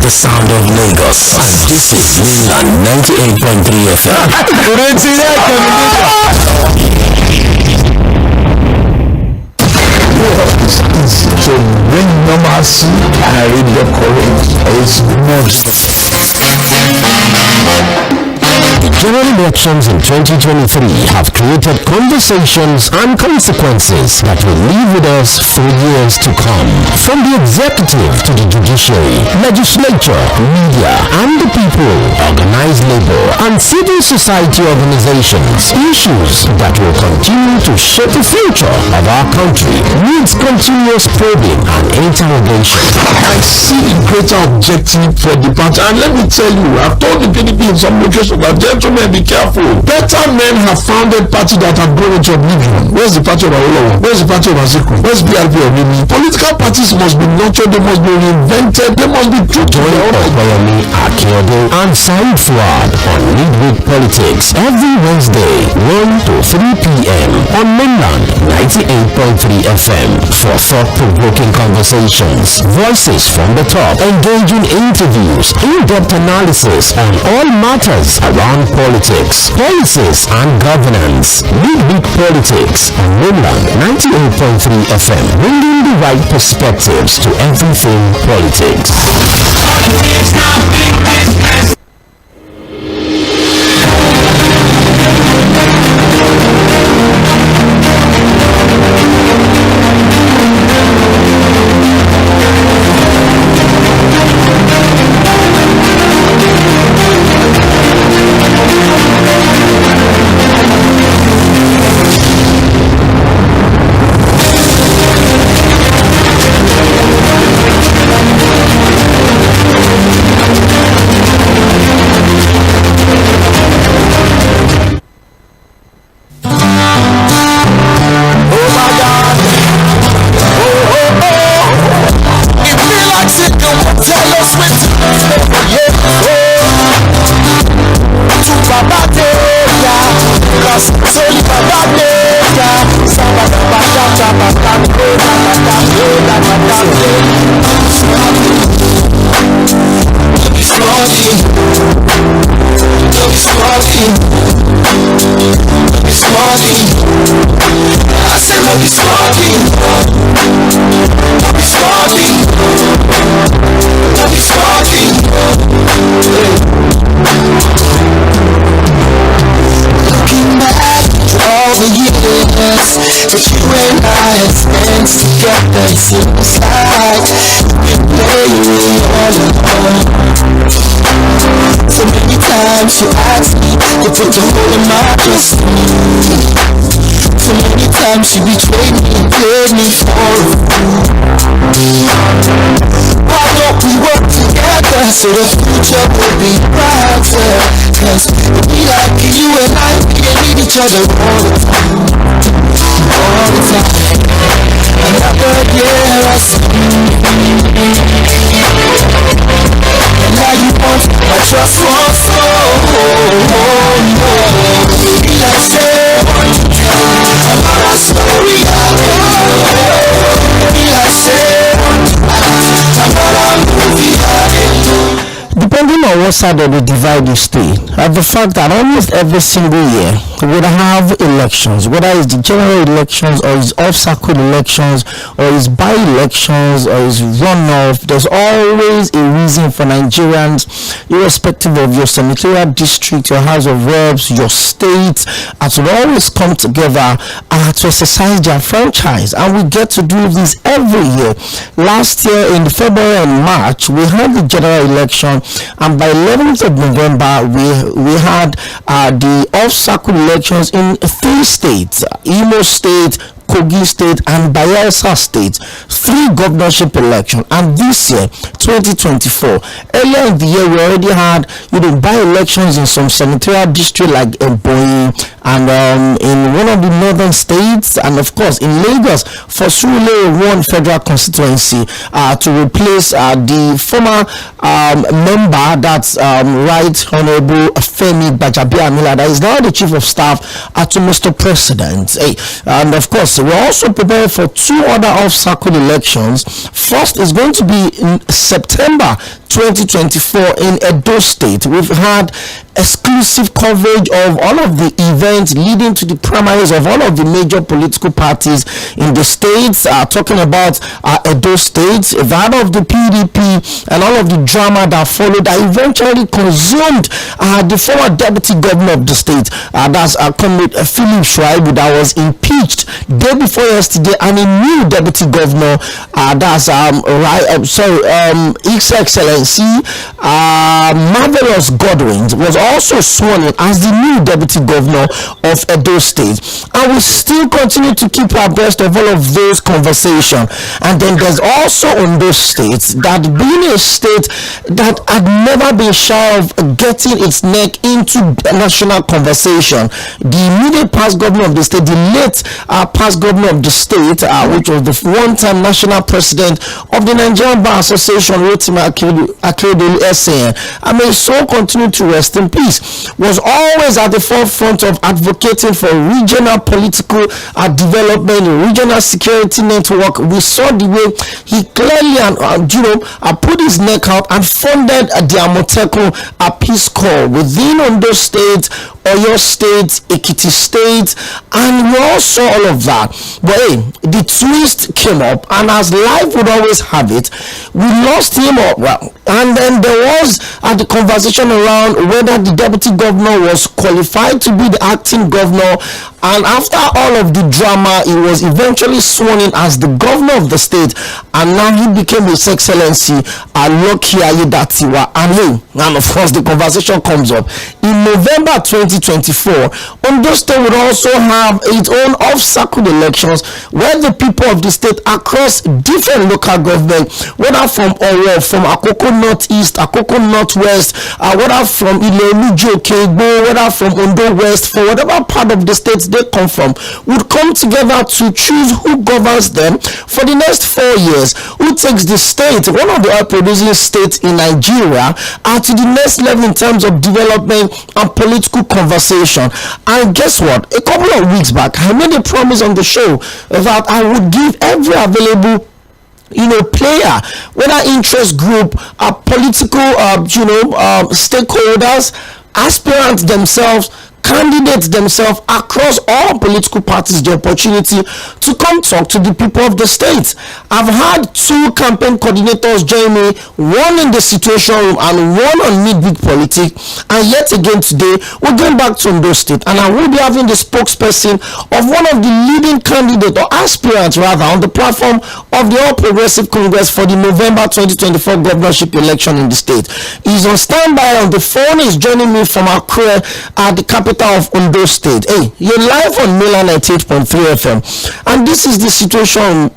the sound of Lagos. And this is Mainland 98.3 FM. To bring normalcy and redecorate is The general elections in 2023 have created conversations and consequences that will live with us for years to come. From the executive to the judiciary, legislature, media, and the people, organized labor, and civil society organizations, issues that will continue to shape the future of our country needs continuous probing and interrogation. I see a greater objective for the party, and let me tell you, I've told the PDP in some locations that gentlemen, be careful. Better men have founded party that have grown into oblivion. Where's the party of 𝒂𝒏? Where's the party of 𝒂𝒏? Where's PRP of 𝒂𝒏? Political parties must be nurtured, they must be reinvented, they must be true to their own. 𝒂𝒏 and Said Fuad on Midweek Politics every Wednesday 1 to 3 p.m. on Mainland 98.3 FM for thought-provoking conversations, voices from the top, engaging interviews, in-depth analysis on all matters around politics, policies, and governance. Midweek Politics on Mainland 98.3 FM, bringing the right perspectives to everything politics. But you and I have spent together, it seems like you play me all alone. So many times you asked me to put the whole of my trust in you. So many times you betrayed me and played me for a fool. Why don't we work together so the future will be brighter? Cause it be like you and I, we need each other all the time. All the time, another year I see. And now you want my trust once more. Maybe I say another story out there. Maybe I say another movie out there. Depending on what side of the divide you stay, the fact that almost every single year we would have elections, whether it's the general elections or it's off-circuit elections or it's by-elections or it's runoff, there's always a reason for Nigerians, irrespective of your senatorial district, your house of reps, your state, to always come together to exercise their franchise. And we get to do this every year. Last year in February and March, we had the general election, and by 11th of November we had the off-circuit elections in 3 states: Imo State, Kogi State, and Bayelsa State. 3 governorship elections. And this year, 2024, earlier in the year we already had by-elections in some senatorial district like 𝒂𝒏, and in one of the northern states, and of course in Lagos for 𝒃 federal constituency to replace the former member, that's Right Honorable Femi Gbajabiamila, that is now the chief of staff to Mr. President. And of course State. We're also preparing for 2 other off-circle elections. First is going to be in September 2024 in Edo State. We've had exclusive coverage of all of the events leading to the primaries of all of the major political parties in the states. Talking about Edo State, that of the PDP and all of the drama that followed that eventually consumed the former deputy governor of the state, that's Comrade 𝒃𝒅𝒐 that was impeached day before yesterday, and a new deputy governor, that's His Excellency Marvelous Godwin, was also sworn in as the new deputy governor of Edo State. And we still continue to keep abreast of all of those conversations. And then there's also Ondo State, that being a state that had never been shy of getting its neck into national conversation. The immediate past governor of the state, the late past governor of the state, which was the one-time national president of the Nigerian Bar Association, 𝒂ᴏ 𝑆AN, I may so continue to rest in peace, was always at the forefront of advocating for regional political development, regional security network. We saw the way he clearly put his neck out and funded the Amotekun peace corps within Ondo State, Oyo State, Ekiti State, and we all saw all of that. But hey, the twist came up, and as life would always have it, we lost him up. And then there was the conversation around whether the deputy governor was qualified to be the acting governor. And after all of the drama, he was eventually sworn in as the governor of the state, and now he became His Excellency Lucky Aiyedatiwa. And of course the conversation comes up in November 2024. Ondo State would also have its own off-circle elections where the people of the state across different local government, whether from Oyo, from Akoko Northeast, Akoko Northwest, whether from 𝒃𝒅𝒐, whether from Ondo West, for whatever part of the state they come from, would come together to choose who governs them for the next 4 years, who takes the state, one of the oil producing states in Nigeria, to the next level in terms of development and political conversation. And guess what? A couple of weeks back, I made a promise on the show that I would give every available player, whether interest group, political stakeholders, aspirants themselves, candidates themselves across all political parties the opportunity to come talk to the people of the state. I've had 2 campaign coordinators join me, one in the situation room and one on midweek politics. And yet again today we're going back to Ondo State, and I will be having the spokesperson of one of the leading candidates, or aspirants rather, on the platform of the All Progressive Congress for the November 2024 governorship election in the state. He's on standby on the phone. He's joining me from Accra, at the capital of Ondo State. Hey, you're live on Mainland 98.3 FM, and this is the situation.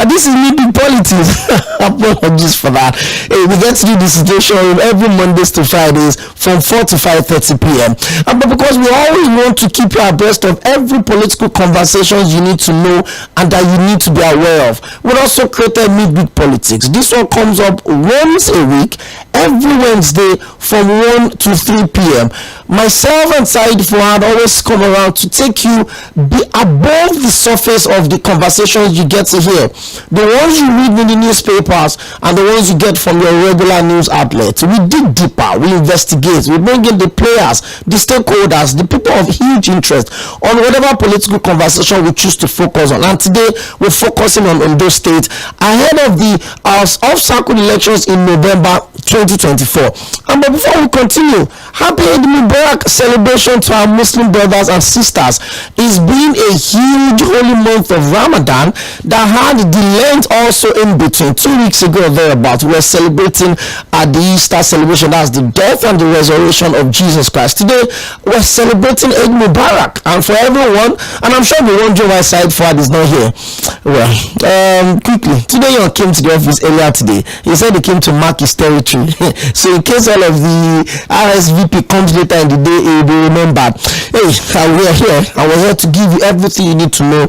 This is midweek politics. Apologies for that. Hey, we get to do the situation every Mondays to Fridays from 4 to 5:30 p.m. But because we always want to keep you abreast of every political conversations you need to know and that you need to be aware of, we also created midweek politics. This one comes up once a week, every Wednesday from 1 to 3 p.m. Myself and Said Fuad always come around to take you above the surface of the conversations you get to hear, the ones you read in the newspapers and the ones you get from your regular news outlets. We dig deeper, we investigate, we bring in the players, the stakeholders, the people of huge interest on whatever political conversation we choose to focus on. And today we're focusing on Ondo State ahead of the off-circle elections in November 2024. But before we continue, happy Eid Mubarak celebration to our Muslim brothers and sisters. It's been a huge holy month of Ramadan that had the Lent also in between. 2 weeks ago or thereabouts, we were celebrating the Easter celebration. That's the death and the resurrection of Jesus Christ. Today we're celebrating Eid Mubarak, and for everyone, and I'm sure the one why Said Fuad is not here. Well, quickly, today you came to the office earlier today. He said he came to mark his territory. So in case all of the RSVP comes later in the day, it will be remembered. Hey, we're here. I was here to give you everything you need to know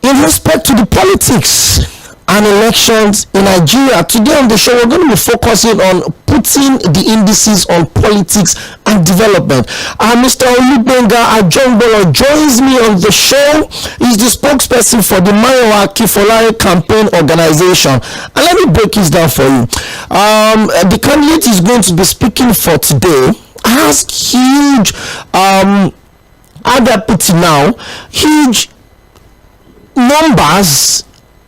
in respect to the politics and elections in Nigeria. Today on the show, we're going to be focusing on putting the indices on politics and development. Mr. Olubenga Ajongbolo joins me on the show. He's the spokesperson for the 𝒓𴏞 𝒊𴟏 campaign organization. And let me break this down for you. The candidate is going to be speaking for today has huge now, huge numbers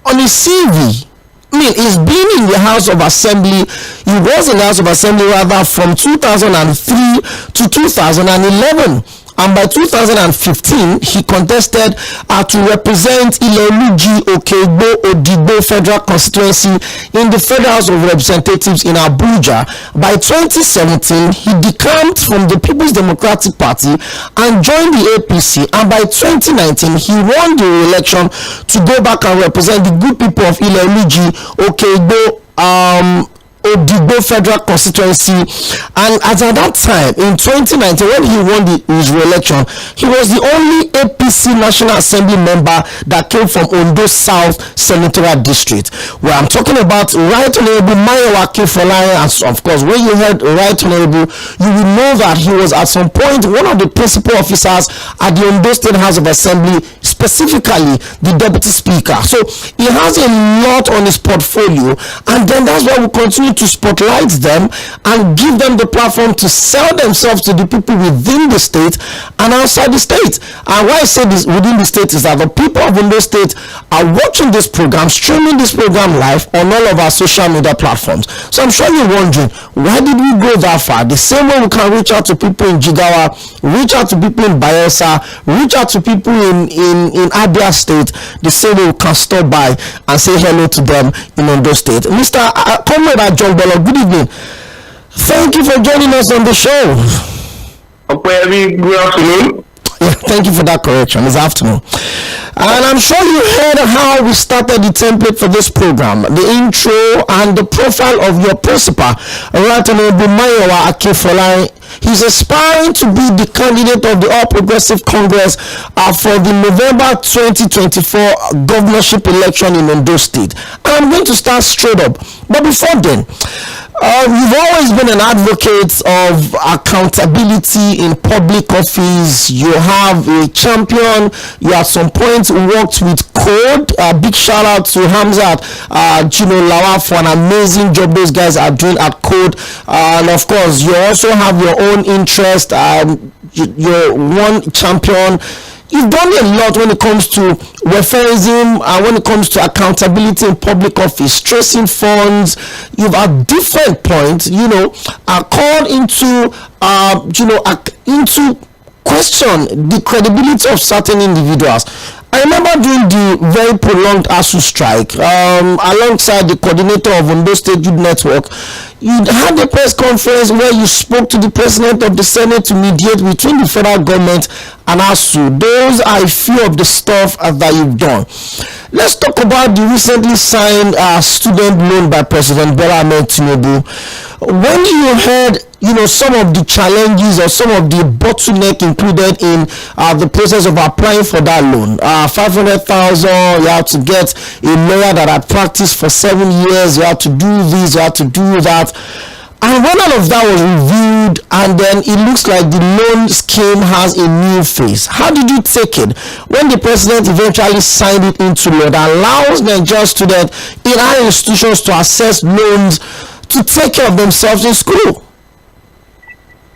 on his CV. I mean, he's been in the House of Assembly. He was in the House of Assembly rather from 2003 to 2011. And by 2015, he contested to represent 𝒊𝒏𝒈 Federal Constituency in the Federal House of Representatives in Abuja. By 2017, he decamped from the People's Democratic Party and joined the APC. And by 2019, he won the re-election to go back and represent the good people of 𝒊𝒏𝒈 Federal Constituency. And at that time in 2019, when he won his re-election, he was the only APC National Assembly member that came from Ondo South Senatorial District. Where I'm talking about Right Honorable 𝒓𴏞 𝒊𝒏, and of course when you heard Right Honorable, you will know that he was at some point one of the principal officers at the Ondo State House of Assembly, specifically the Deputy Speaker. So he has a lot on his portfolio, and then that's why we continue to spotlight them and give them the platform to sell themselves to the people within the state and outside the state. And why I say this within the state is that the people of Ondo State are watching this program, streaming this program live on all of our social media platforms. So I'm sure you're wondering, why did we go that far? The same way we can reach out to people in Jigawa, reach out to people in Bayelsa, reach out to people in Abia State, the same way we can stop by and say hello to them in Ondo State. Mr. Comrade Ajongbolo, good evening. Thank you for joining us on the show. Good afternoon. Yeah, thank you for that correction. It's afternoon. And I'm sure you heard how we started the template for this program, the intro and the profile of your principal, Right Honorable 𝒓𴏞 𝒊𴏏. He's aspiring to be the candidate of the All Progressive Congress for the November 2024 governorship election in Ondo State. And I'm going to start straight up. But before then, you've always been an advocate of accountability in public office. You have a champion. You at some point worked with Code. Big shout out to Hamzat Lawal for an amazing job those guys are doing at Code. And of course, you also have your own interest. You're one champion. You've done a lot when it comes to welfareism and when it comes to accountability in public office, tracing funds. You've at different points, called into, into question the credibility of certain individuals. I remember during the very prolonged ASU strike, alongside the coordinator of Ondo State Youth Network, you had a press conference where you spoke to the president of the Senate to mediate between the federal government and ASU. Those are a few of the stuff that you've done. Let's talk about the recently signed student loan by President Bola Ahmed Tinubu. When you heard, some of the challenges or some of the bottleneck included in the process of applying for that loan, 500,000, you have to get a lawyer that had practiced for 7 years, you have to do this, you have to do that. And when all of that was reviewed, and then it looks like the loan scheme has a new face, how did you take it when the president eventually signed it into law that allows Nigerian students in our institutions to access loans to take care of themselves in school?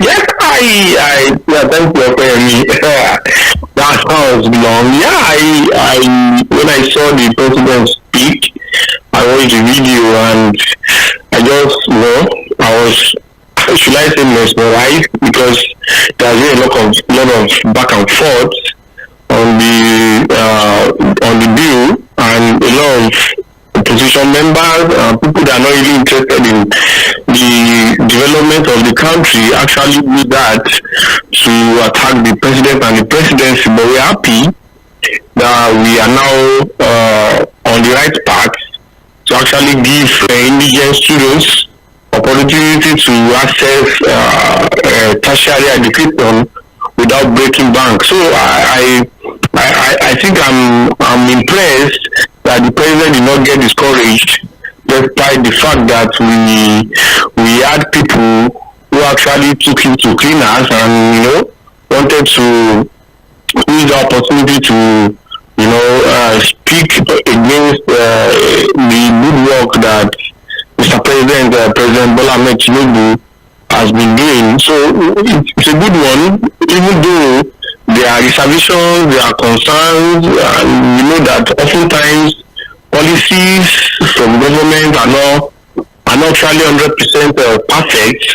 Yes, thank you for me. That sounds long. When I saw the president speak, I watched the video and I just, I was, should I say mesmerized, because there's been a lot of back and forth on the bill, and a lot of opposition members, people that are not really interested in the development of the country, actually do that to attack the president and the presidency. But we're happy that we are now on the right path to actually give indigent students opportunity to access tertiary education without breaking bank. So I think I'm impressed that the president did not get discouraged, despite the fact that we had people actually took it to cleaners and, wanted to use the opportunity to, speak against the good work that Mr. President, President Bola Ahmed Tinubu has been doing. So it's a good one, even though there are reservations, there are concerns, and we know that oftentimes policies from government are not really 100% perfect,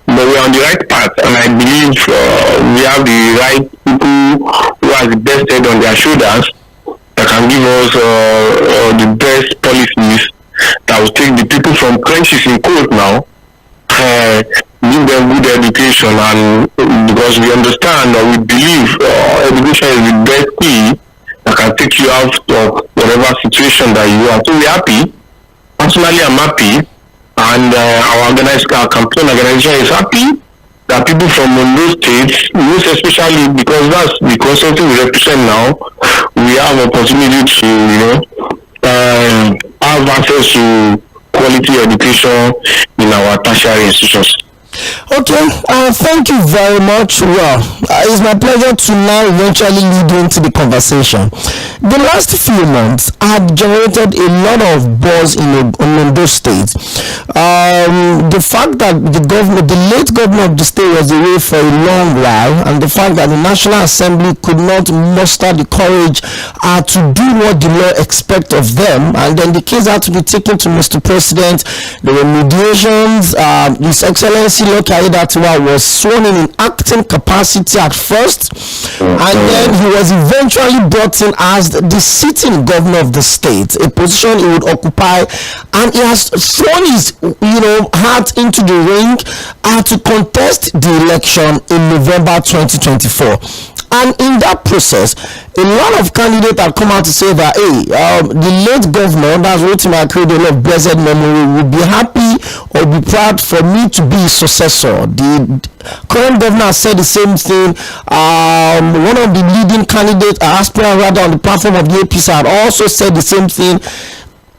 but we are on the right path, and I believe we have the right people who have the best head on their shoulders that can give us the best policies that will take the people from trenches in court now, give them good education, and because we understand or we believe education is the best key that can take you out of whatever situation that you are. So we're happy. Personally, I'm happy, and our campaign organization is happy that people from those states, most especially because that's the consulting we represent now, we have opportunity to, have access to quality education in our tertiary institutions. Okay, thank you very much. Well, it's my pleasure to now eventually lead into the conversation. The last few months have generated a lot of buzz in Ondo State. The fact that the late governor of the state was away for a long while, and the fact that the National Assembly could not muster the courage to do what the law expects of them, and then the case had to be taken to Mr. President. There were mediations. His Excellency 𝒂ᴏ was sworn in acting capacity at first, and then he was eventually brought in as the sitting governor of the state, a position he would occupy, and he has thrown his heart into the ring to contest the election in November 2024. And in that process, a lot of candidates have come out to say that, the late governor, that's 𝒂ᴏ of blessed memory, would be happy or be proud for me to be his successor. The current governor said the same thing. One of the leading candidates, aspirant rather, on the platform of the APC had also said the same thing.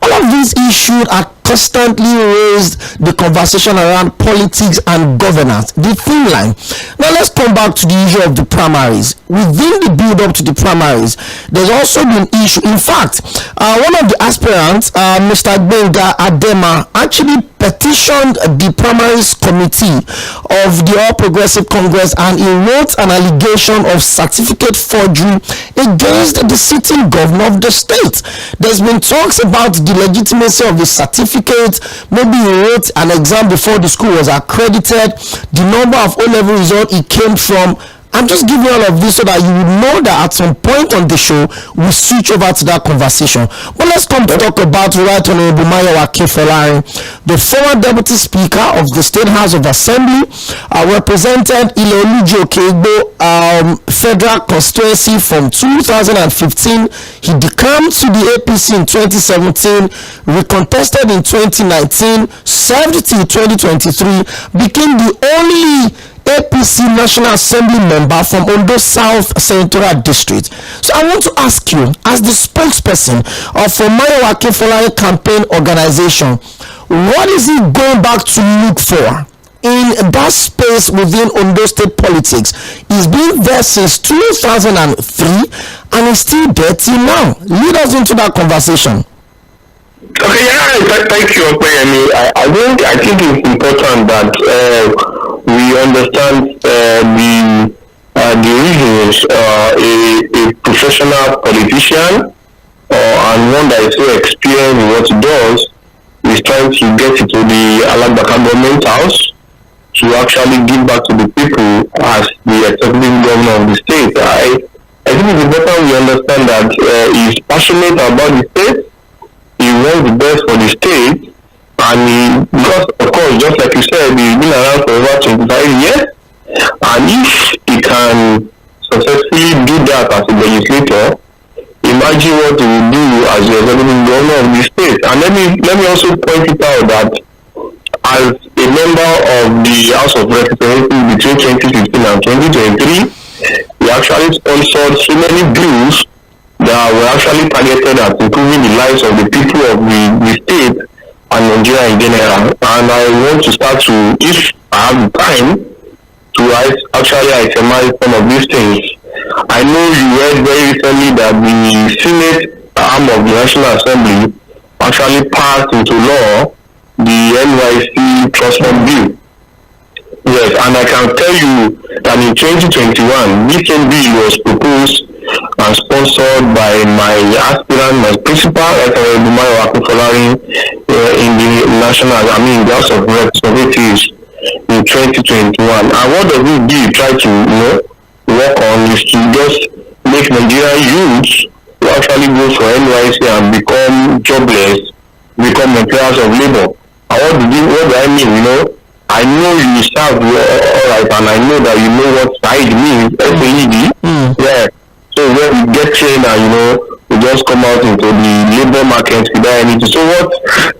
All of these issues are constantly raised the conversation around politics and governance, the thin line. Now let's come back to the issue of the primaries. Within the build up to the primaries, there's also been issue. In fact, one of the aspirants, Mr. 𝒃𝒂 Adema, actually petitioned the primaries committee of the All Progressive Congress, and he wrote an allegation of certificate forgery against the sitting governor of the state. There's been talks about the legitimacy of the certificate. Maybe he wrote an exam before the school was accredited, the number of O-level results he came from. I'm just giving all of this so that you would know that at some point on the show we switch over to that conversation. But let's come to talk about Right Honorable Mayowa Kefolari, the former Deputy Speaker of the State House of Assembly, represented 𝒂ᴏ Federal Constituency from 2015. He decamped to the APC in 2017, recontested in 2019, served till 2023, became the only APC National Assembly member from Ondo South Senatorial District. So I want to ask you, as the spokesperson of Mayowa Kefolari campaign organization, what is he going back to look for in that space within Ondo State politics? He's been there since 2003 and he's still there till now. Lead us into that conversation. Okay, thank you, 𝒂ᴏ. I think it's important that we understand the reasons a professional politician and one that is so experienced in what he does is trying to get into the Alagbaka government house to actually give back to the people as the executive governor of the state. I think it's important we understand that he's passionate about the state. He wants the best for the state, and because, of course, just like you said, he's been around for over 25 years, and if he can successfully do that as a legislator, imagine what he will do as the executive governor of the state. And let me also point it out that as a member of the House of Representatives between 2015 and 2023, he actually sponsored so many bills that were actually targeted at improving the lives of the people of the state and Nigeria in general. And I want to start to, if I have the time, to actually itemize some of these things. I know you read very recently that the Senate arm of the National Assembly actually passed into law the NYC Trust Fund Bill. Yes, and I can tell you that in 2021, this bill was proposed and sponsored by my aspirant, my principal, 𝒂𝒂𝒈𝒃 in the the House of Representatives in 2021. And what does this bill try to, work on is to just make Nigerian youths who actually go for NYC and become jobless, become employers of labor. And what do I mean, I know you serve all right, and I know that you know what side means, 𝒂𝒑. Yeah. So when we get trained and we just come out into the labor market without anything. So what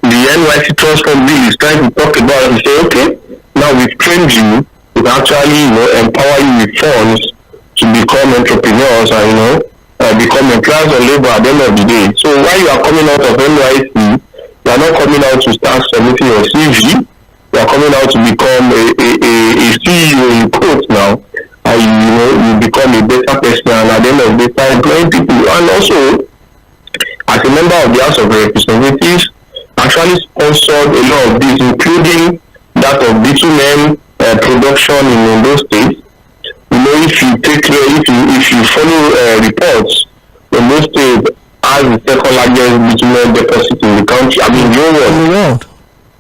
the NYC Trust Fund Bill is trying to talk about is say, okay, now we've trained you, we actually empower you with funds to become entrepreneurs and become employers of labor at the end of the day. So while you are coming out of NYC, you are not coming out to start submitting your CV. You are coming out to become a CEO in quotes now, and you become a better person, and at the end of the day start employing people. And also, as a member of the House of Representatives, actually sponsored a lot of this, including that of bitumen production in Ondo State. If you follow reports, Ondo State has the second largest bitumen deposit in the country.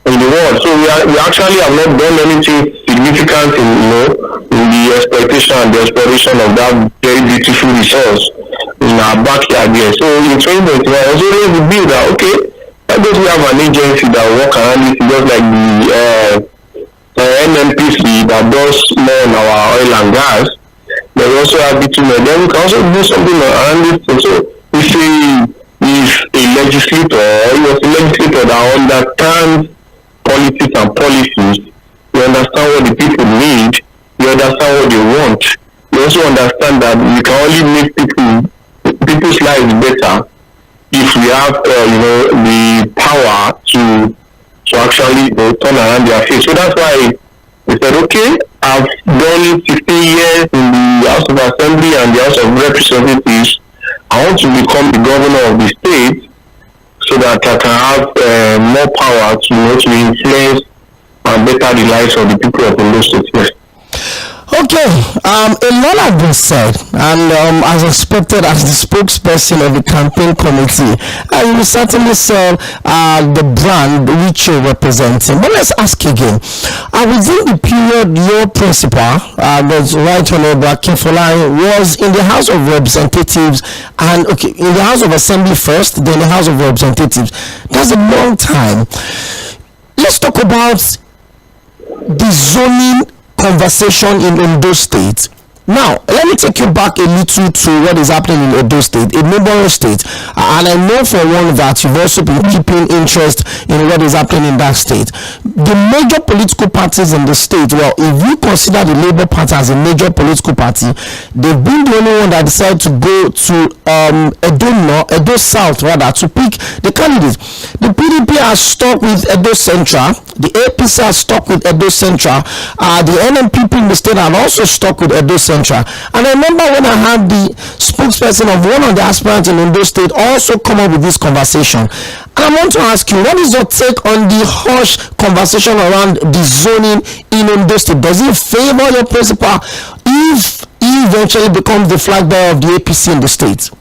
In the world. So we actually have not done anything significant in the exploitation and the exploration of that very beautiful resource in our backyard here. So in 2021, I was always the bill that why don't we have an agency that will work around this, just like the NNPC that does more on our oil and gas. But we also have bitumen. Then we can also do something around this thing. So if a legislator that understands politics and policies, you understand what the people need, you understand what they want, you also understand that we can only make people's lives better if we have the power to actually turn around their face. So that's why we said, okay, I've done 15 years in the House of Assembly and the House of Representatives. I want to become the governor of the state, so that I can have more power to influence and better the lives of the people of Ondo State. Okay, a lot has been said, and as expected, as the spokesperson of the campaign committee, you will certainly sell the brand which you're representing. But let's ask again, within the period your principal, was Right Honorable 𝒂𝒑 was in the House of Representatives, and in the House of Assembly first, then the House of Representatives. That's a long time. Let's talk about the zoning conversation in Ondo State. Now, let me take you back a little to what is happening in Ondo State, a neighboring state. And I know for one that you've also been keeping interest in what is happening in that state. The major political parties in the state, well, if you consider the Labour Party as a major political party, they've been the only one that decided to go to Edo South, rather, to pick the candidates. The PDP has stuck with Edo Central. The APC has stuck with Edo Central. The NNPP in the state have also stuck with Edo Central. And I remember when I had the spokesperson of one of the aspirants in Ondo State also come up with this conversation. And I want to ask you, what is your take on the hush conversation around the zoning in Ondo State? Does it favor your principal if he eventually becomes the flag bearer of the APC in the state?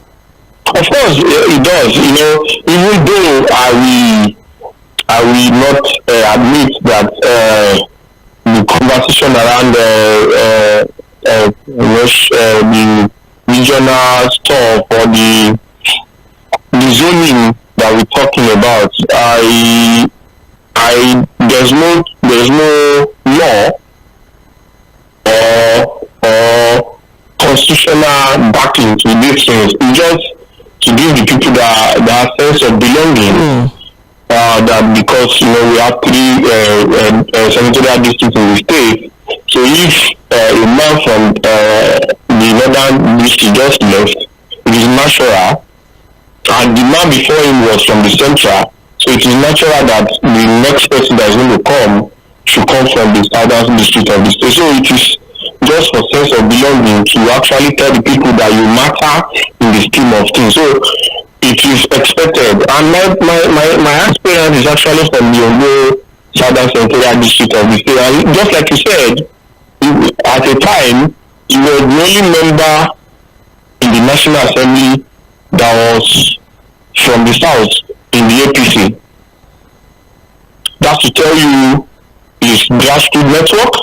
Of course, it does. Even though I will not admit that the conversation around the regional stuff or the zoning that we're talking about, there's no law or constitutional backing to these things. It's just to give the people that sense of belonging. That because we have three senatorial districts in the state. So if a man from the northern district just left, it is natural, and the man before him was from the central, so it is natural that the next person that is going to come should come from the southern district of the state. So it is just for sense of belonging to actually tell the people that you matter in the scheme of things. So it is expected. And my aspirant is actually from the Ondo Southern Senatorial District of the state. And just like you said, at a time, you were the only member in the National Assembly that was from the South in the APC. That's to tell you his grassroots network.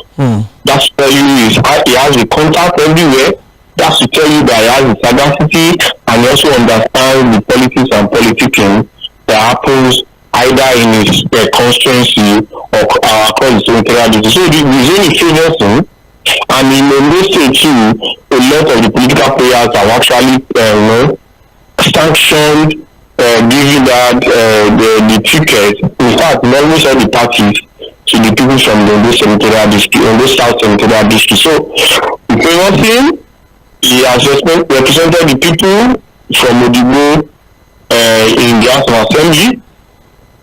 That's to tell you he has a contact everywhere. That's to tell you that he has the sagacity and he also understands the politics and politicking that happens either in his constituency or across the senatorial district. So the zone is favors him, and in Ondo State too, a lot of the political players have actually sanctioned giving that the ticket. In fact, almost all the parties to the people from the Ondo Senatorial District, Ondo South Senatorial District. So the famous thing, he has represented the people from Odigbo in the House of Assembly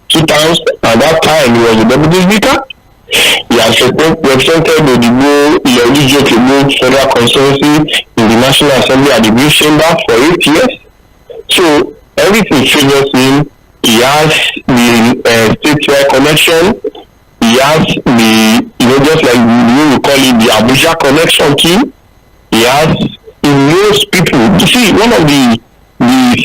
2 times. At that time, he was the deputy speaker. He has represented Odigbo 𝒂괏 federal constituency in the National Assembly at the Green Chamber for 8 years. So everything favors him. He has the statewide connection. He has the, just like we call it, the Abuja connection too. He knows people. You see, one of the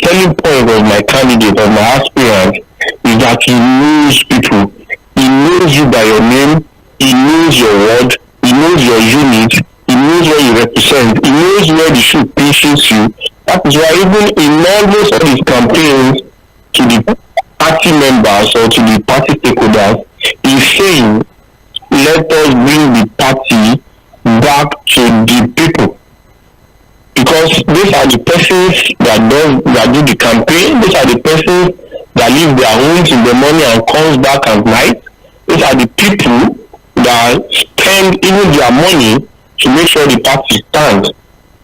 selling points of my candidate, of my aspirant, is that he knows people. He knows you by your name. He knows your word. He knows your unit. He knows where you represent. He knows where the shoe pinches you. That is why even in almost all his campaigns to the party members or to the party stakeholders, he's saying, let us bring the party back to the people. Because these are the persons that do the campaign. These are the persons that leave their homes in the morning and comes back at night. These are the people that spend even their money to make sure the party stands.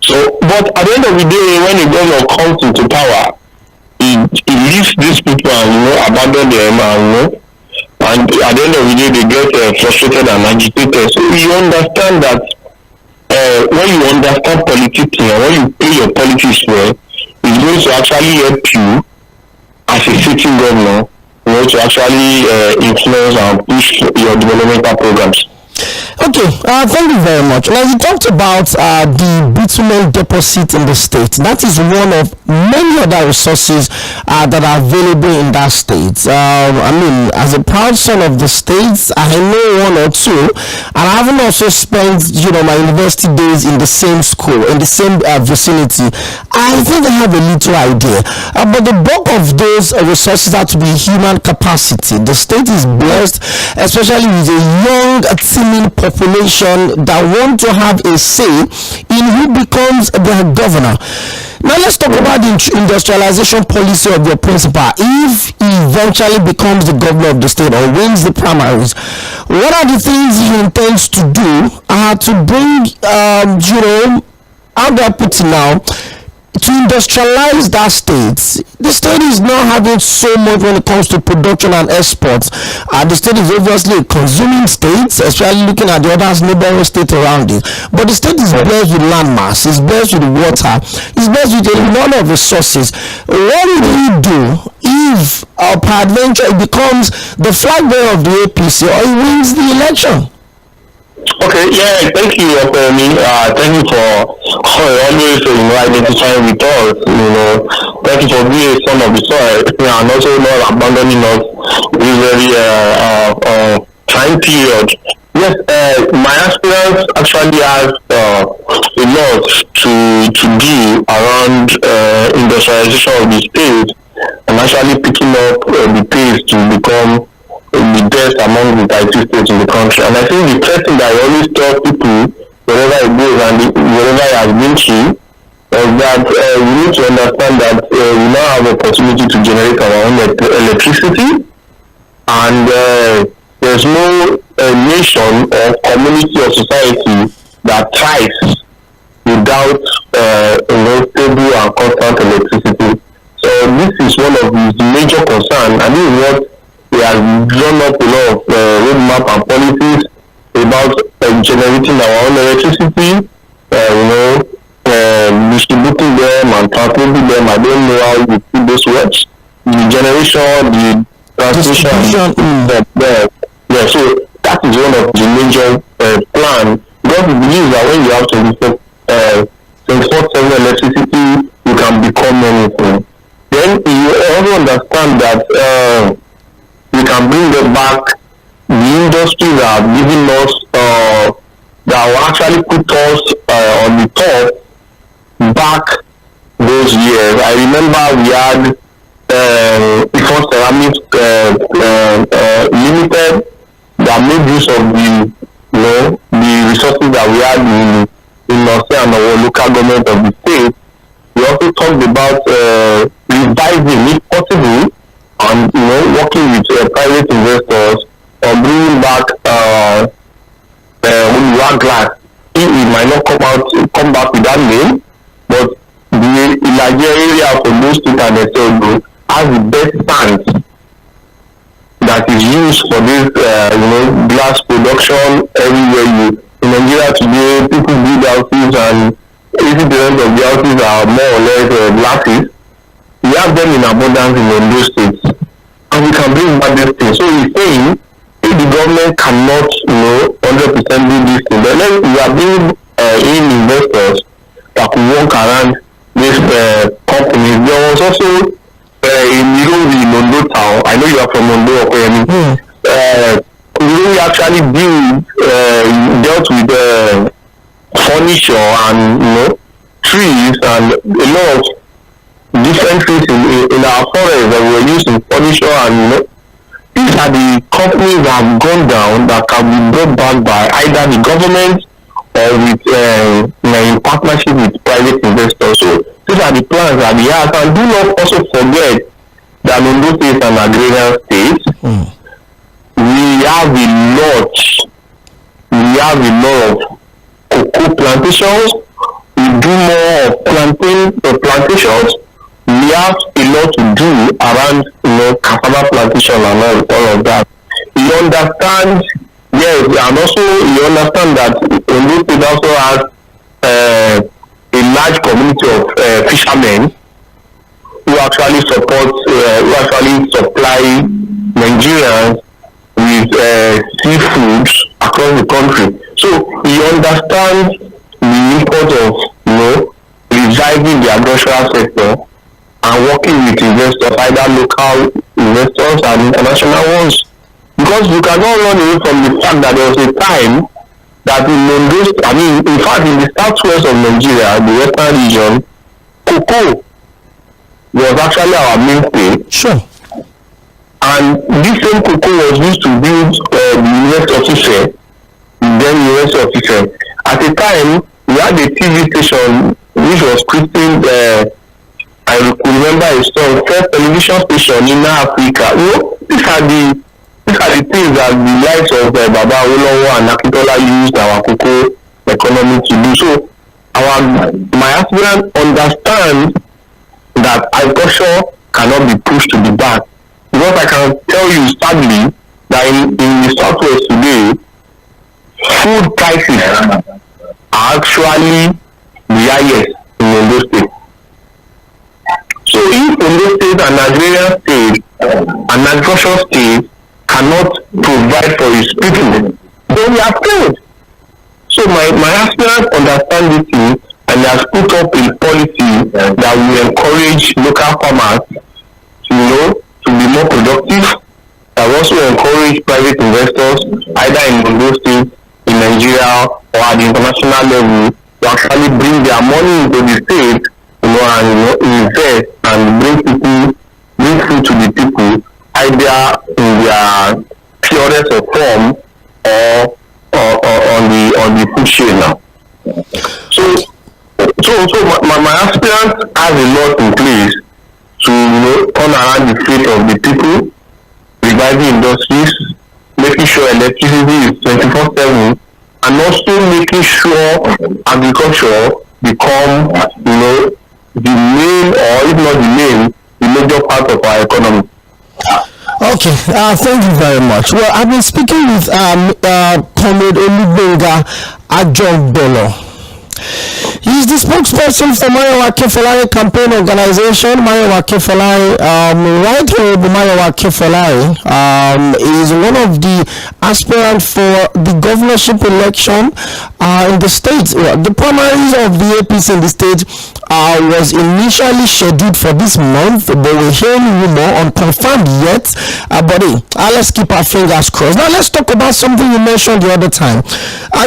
So, but at the end of the day, when the government comes into power, he leaves these people and abandon them and at the end of the day they get frustrated and agitated. So you understand that when you understand politics and when you play your politics well, it's going to actually help you as a sitting governor, to actually influence and push your developmental programs. Okay, thank you very much. Now, you talked about the bitumen deposit in the state. That is one of many other resources that are available in that state. I mean, as a proud son of the states, I know one or two, and I haven't also spent, my university days in the same school, in the same vicinity. I think I have a little idea. But the bulk of those resources have to be human capacity. The state is blessed, especially with a young, teeming population that want to have a say in who becomes their governor. Now let's talk about the industrialization policy of your principal. If he eventually becomes the governor of the state or wins the primaries, what are the things he intends to do to bring, how do I put it now, to industrialize that state? The state is not having so much when it comes to production and exports. The state is obviously a consuming state, especially looking at the other neighboring state around it. But the state is blessed with land mass, it's blessed with water, it's blessed with a lot of resources. What would he do if, peradventure, it becomes the flag bearer of the APC or he wins the election? Okay, yeah, thank you, Okwemi. Thank you for always identifying with us. Thank you for being a son of the soil and also not abandoning us this very time period. Yes, my aspirants actually have a lot to do around industrialization of the state and actually picking up the pace to become the best among the 30 states in the country. And I think the first thing that I always tell people wherever I go and wherever I have been to is that we need to understand that we now have the opportunity to generate our own electricity, and there's no nation or community or society that thrives without stable and constant electricity. So this is one of his major concerns, and this is what we have drawn up a lot of roadmap and policies about generating our own electricity, distributing them and translating them. I don't know how you put those words. The generation, the transmission, yeah. So that is one of the major plan. Because we believe that when you have 24/7 electricity, you can become anything. Then you also understand that we can bring them back the industries that are giving us that will actually put us on the top back those years. I remember we had 𝒓𝒏 Ceramics Limited that made use of the resources that we had in and our local government of the state. We also talked about revising, if possible, and working with private investors on bringing back glass. It might not come back with that name, but the Elijah area for most state and Ethiopian has the best sand that is used for this glass production everywhere. In Nigeria today, people build houses and 80% of the houses are more or less glasses. We have them in abundance in those states, and we can bring back this thing. So he's saying, if the government cannot 100% do this thing, then we are bringing in investors that could work around this companies. There was also in Ondo town. I know you are from Ondo, we actually dealt with furniture and trees and a lot of different trees in our forest that were used in furniture, and these are the companies that have gone down that can be brought back by either the government or with in partnership with private investors. So these are the plans that we have, and do not also forget that Ondo State is an agrarian state. We have a lot of cocoa plantations. We do more of plantations. We have a lot to do around cassava plantation and all of that. You understand, yes, and also you understand that Ondo State also has a large community of fishermen who actually supply Nigerians with seafoods across the country. So you understand the importance of reviving the agricultural sector and working with investors, either local investors and international ones. Because you cannot run away from the fact that there was a time that in fact in the southwest of Nigeria, the western region, cocoa was actually our mainstay. Sure. And this same cocoa was used to build the University of 𝒓𝒏, then University of 𝒓𝒏. At the time, we had a TV station which was christened, I remember a song, first television station in Africa. These are the things that the likes of Baba Awolowo and Akintola used our cocoa economy to do. So my aspirant understands that agriculture cannot be pushed to the back. Because I can tell you sadly that in the southwest today, food prices are actually the highest in Ondo State. So if Ondo State and Nigerian state and agricultural state cannot provide for its people, then we are failed. So my aspirant understand this thing, and has put up a policy that will encourage local farmers to be more productive. I also encourage private investors, either in Ondo State, in Nigeria, or at the international level, to actually bring their money into the state, and invest and bring food to the people, either in their purest of form or on the food chain now. So my aspirant has a lot in place to turn around the fate of the people, reviving industries, making sure electricity is 24/7, and also making sure agriculture become the main, or if not the main, the major part of our economy. Okay, thank you very much. Well, I've been speaking with Comrade Olubenga Ajogbolo. He's the spokesperson for Mayowa Kefolari campaign organization. Mayowa Kefolari, Right Honorable Mayowa Kefolari, is one of the aspirants for the governorship election in the state. The primaries of the APC in the state was initially scheduled for this month, but we're hearing rumor, unconfirmed yet. But let's keep our fingers crossed. Now let's talk about something you mentioned the other time.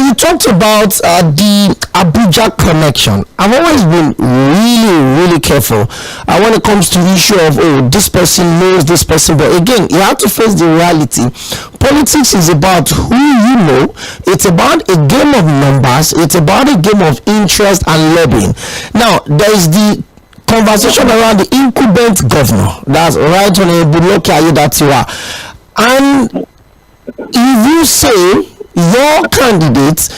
You talked about the Abuja connection. I've always been really careful when it comes to the issue of, oh, this person knows this person. But again, you have to face the reality. Politics is about who you know. It's about a game of numbers. It's about a game of interest and lobbying. Now, there is the conversation around the incumbent governor. That's Right Honorable Olubenga. And if you say your candidate,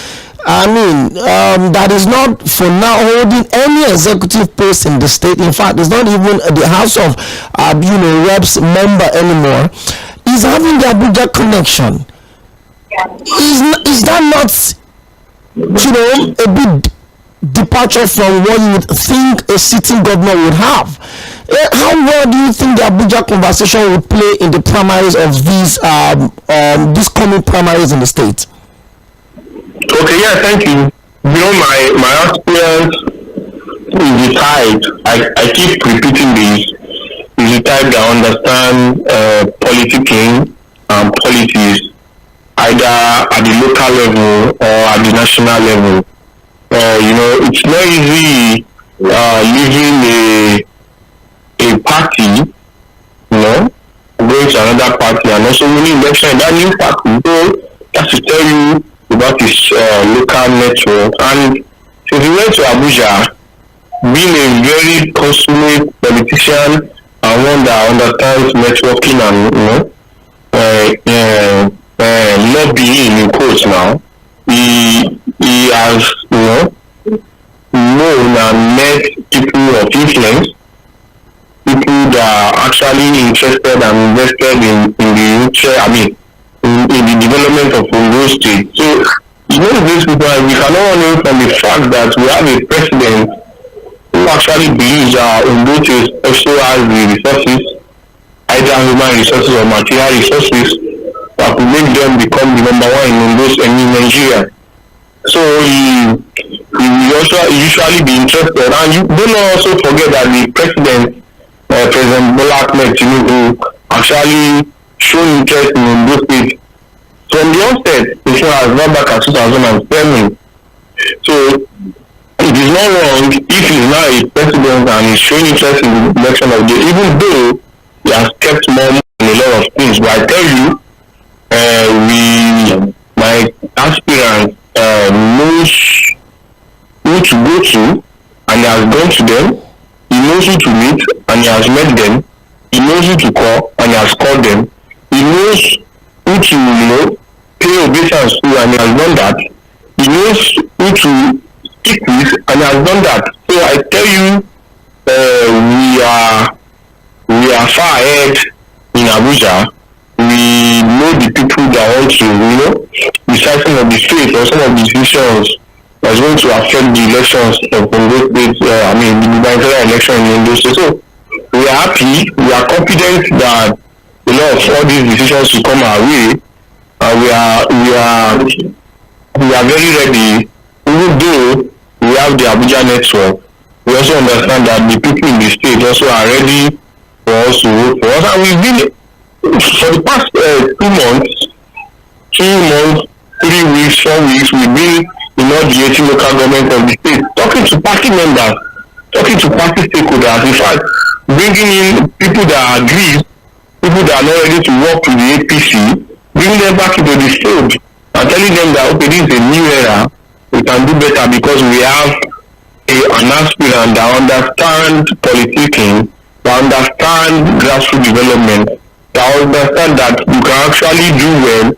that is not for now holding any executive post in the state. In fact, it's not even the House of Reps member anymore. Is having the Abuja connection. Is that not, a bit departure from what you would think a sitting governor would have? How well do you think the Abuja conversation would play in the primaries of these coming primaries in the state? Okay, yeah, thank you. My experience is the type, I keep repeating this, is the type that understand politicking and politics either at the local level or at the national level. It's not easy leaving a party, going to another party and also winning election in that new party. So that's to tell you about his local network. And since he went to Abuja, being a very consummate politician and one that understands networking and lobbying in quotes now, he has known and met people of influence, people that are actually interested and invested in the development of Ondo State. So, these people, we cannot know from the fact that we have a president who actually believes that Ondo State also has the resources, either human resources or material resources, that will make them become the number one in Nigeria. So he also usually be interested, and you don't also forget that the president, President Bola Ahmed Tinubu, actually shown interest in Ondo State from the onset, as far back at 2007. So it is not wrong if he's now a president and he's showing interest in the election of the, even though he has kept more money in a lot of things. But I tell you, my aspirant knows who to go to, and he has gone to them. He knows who to meet, and he has met them. He knows who to call, and he has called them. He knows who to pay obeisance to, and he has done that. He knows who to speak with, and he has done that. So I tell you, we are far ahead in Abuja. We know the people that want to, decide some of the states or some of the decisions that's going to affect the elections of Ondo State, the gubernatorial election in Ondo State. So we are happy, we are confident that a lot of all these decisions will come our way, and we are very ready. Even though we have the Abuja network, we also understand that the people in the state also are ready for us to vote for us, and we've been for the past 2 months, 3 weeks, 4 weeks, we've been in all the 18 local government of the state, talking to party members, talking to party stakeholders, in fact, bringing in people that agree, people that are not ready to work with the APC, bringing them back into the fold and telling them that, okay, this is a new era, we can do better because we have an aspirant that understands politicking, that understands grassroots development, that understand that you can actually do well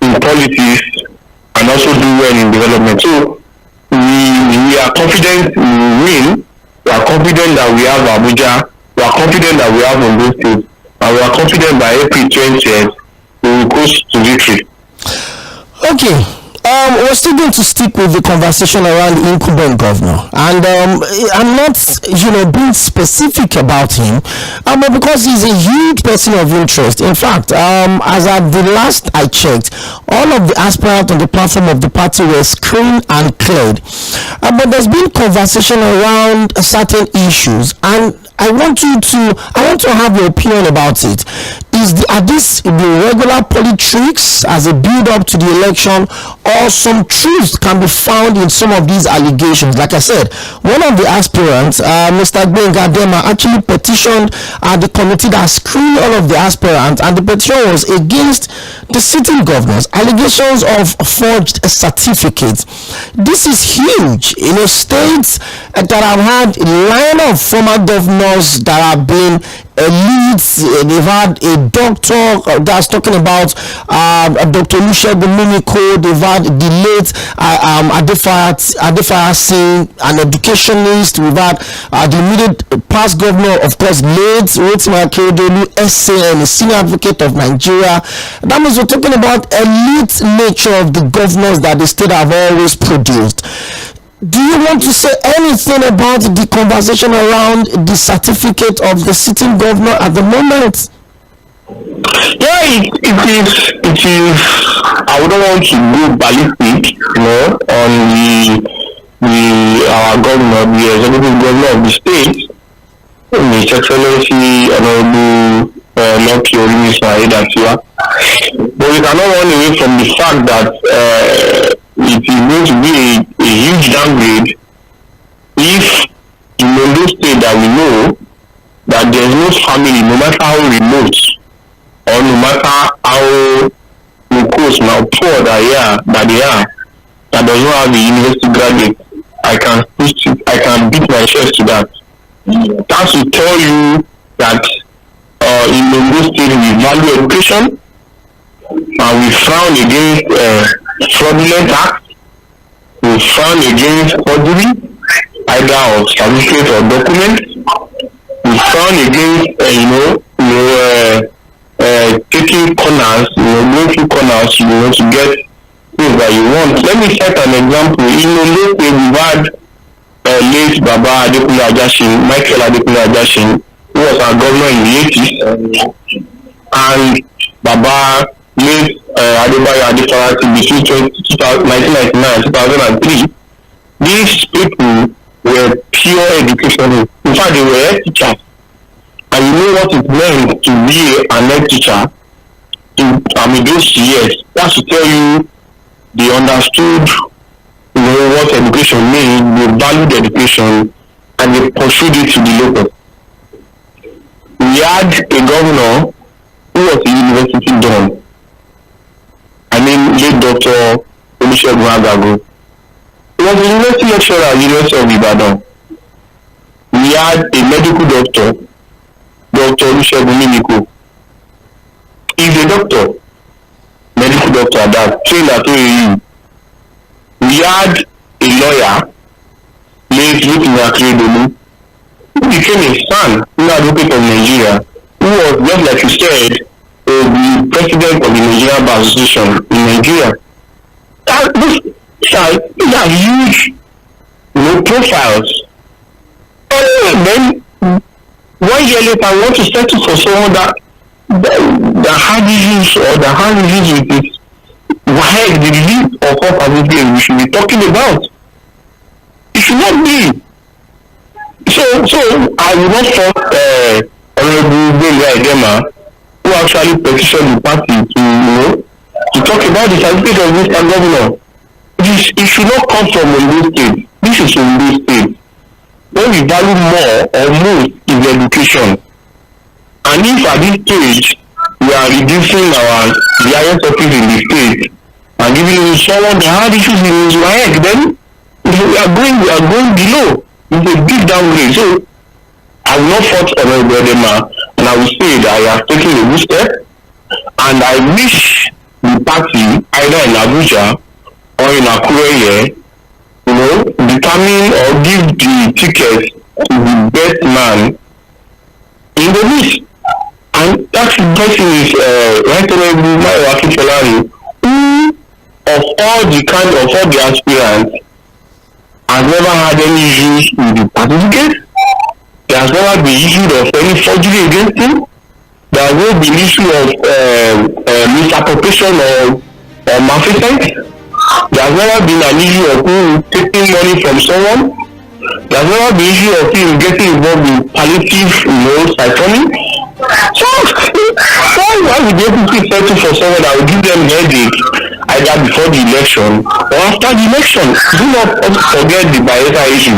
in politics and also do well in development. So we are confident we will win. We are confident that we have Abuja. We are confident that we have Ondo State. and we are confident by April 20th we will close to victory. Okay. We're still going to stick with the conversation around the incumbent governor, and I'm not, being specific about him, but because he's a huge person of interest. In fact, as at the last I checked, all of the aspirants on the platform of the party were screened and cleared. But there's been conversation around certain issues, and I want to have your opinion about it. Are these the regular politics as a build up to the election, or some truth can be found in some of these allegations? Like I said, one of the aspirants, Mr. 𝒃𝒂𝒈, actually petitioned the committee that screened all of the aspirants, and the petition was against the sitting governors, allegations of forged certificates. This is huge. States that have had a line of former governors that have been elites. They've had a doctor that's talking about Dr. 𝒂괏𴑐𝒍𝒂𝒈𝒃𝒂. They've had the late 𝒔𝒊𝒂𝒂, an educationist. We've had the immediate past governor, of course, late 𝒂ᴏ 𝒂, a senior advocate of Nigeria. That means we're talking about elite nature of the governors that the state have always produced. Do you want to say anything about the conversation around the certificate of the sitting governor at the moment? Yeah, it is. I wouldn't want to go ballistic, on our governor, the executive governor of the state, His Excellency Honorable 𝒃𝒂𝒈𝒃𝒂𝒈𝒃. But we cannot run away from the fact that it is going to be a huge downgrade if in Ondo State that we know that there is no family, no matter how remote or no matter how close, now poor that they are, that does not have a university graduate. I can beat my chest to that. That will tell you that in Ondo State we value education, and we frown against fraudulent acts. We frown against forgery, either of certificate or documents. We frown against taking corners, going through corners, to get things that you want. Let me set an example. In Ondo State, we've had late Baba Michael Adekunle-Ajasin, who was our governor in the 80s, and Baba late Adebayo Adefarati between 1999 and 2003. These people were pure educational. In fact, they were head teachers. And you know what it meant to be an head teacher those years. That's to tell you they understood what education means, they valued education, and they pursued it to the local. We had a governor who was a university don. Late Dr. 𝒂ᴏ𴑚. He was a university lecturer at the University of Ibadan. We had a medical doctor, Dr. 𝒂ᴏ𴑚. He's a doctor, medical doctor at that, trained at 𝒂ᴏ. We had a lawyer, late 𝒂ᴏ𴑚, who became a son, advocate of Nigeria, who was, just like you said, the president of the Nigerian Bar Association in Nigeria. These are huge, profiles. And then 1 year later, I want to settle for someone that had issues or that had issues with it. Why the relief of what we should be talking about? It should not be. So I will not fault Honorable 𝒃𝒂𝒈, who actually petitioned the party to talk about the certificate of Mr. Governor. It should not come from Ondo State. This is Ondo State. What we value more or most is education. And if at this stage we are reducing the highest office in the state and giving it to someone that had issues in his life, then we are going below. It's a big downgrade. So I will not fault Honorable 𝒃𝒂𝒈, and I will say that I have taken a good step, and I wish the party either in Abuja or in Akure, determine or give the ticket to the best man in the list. And that person is Right Honorable Maywa Akintola, who of all the aspirants has never had any issues with the certificate. There has never been issued of any forgery against him. There has never been issue of misappropriation or malfeasance. There has never been an issue of him taking money from someone. There has never been issue of him getting involved in palliative, siphoning. So why would the APC settle for someone that will give them headache either before the election or after the election? Do not forget the Bayelsa issue.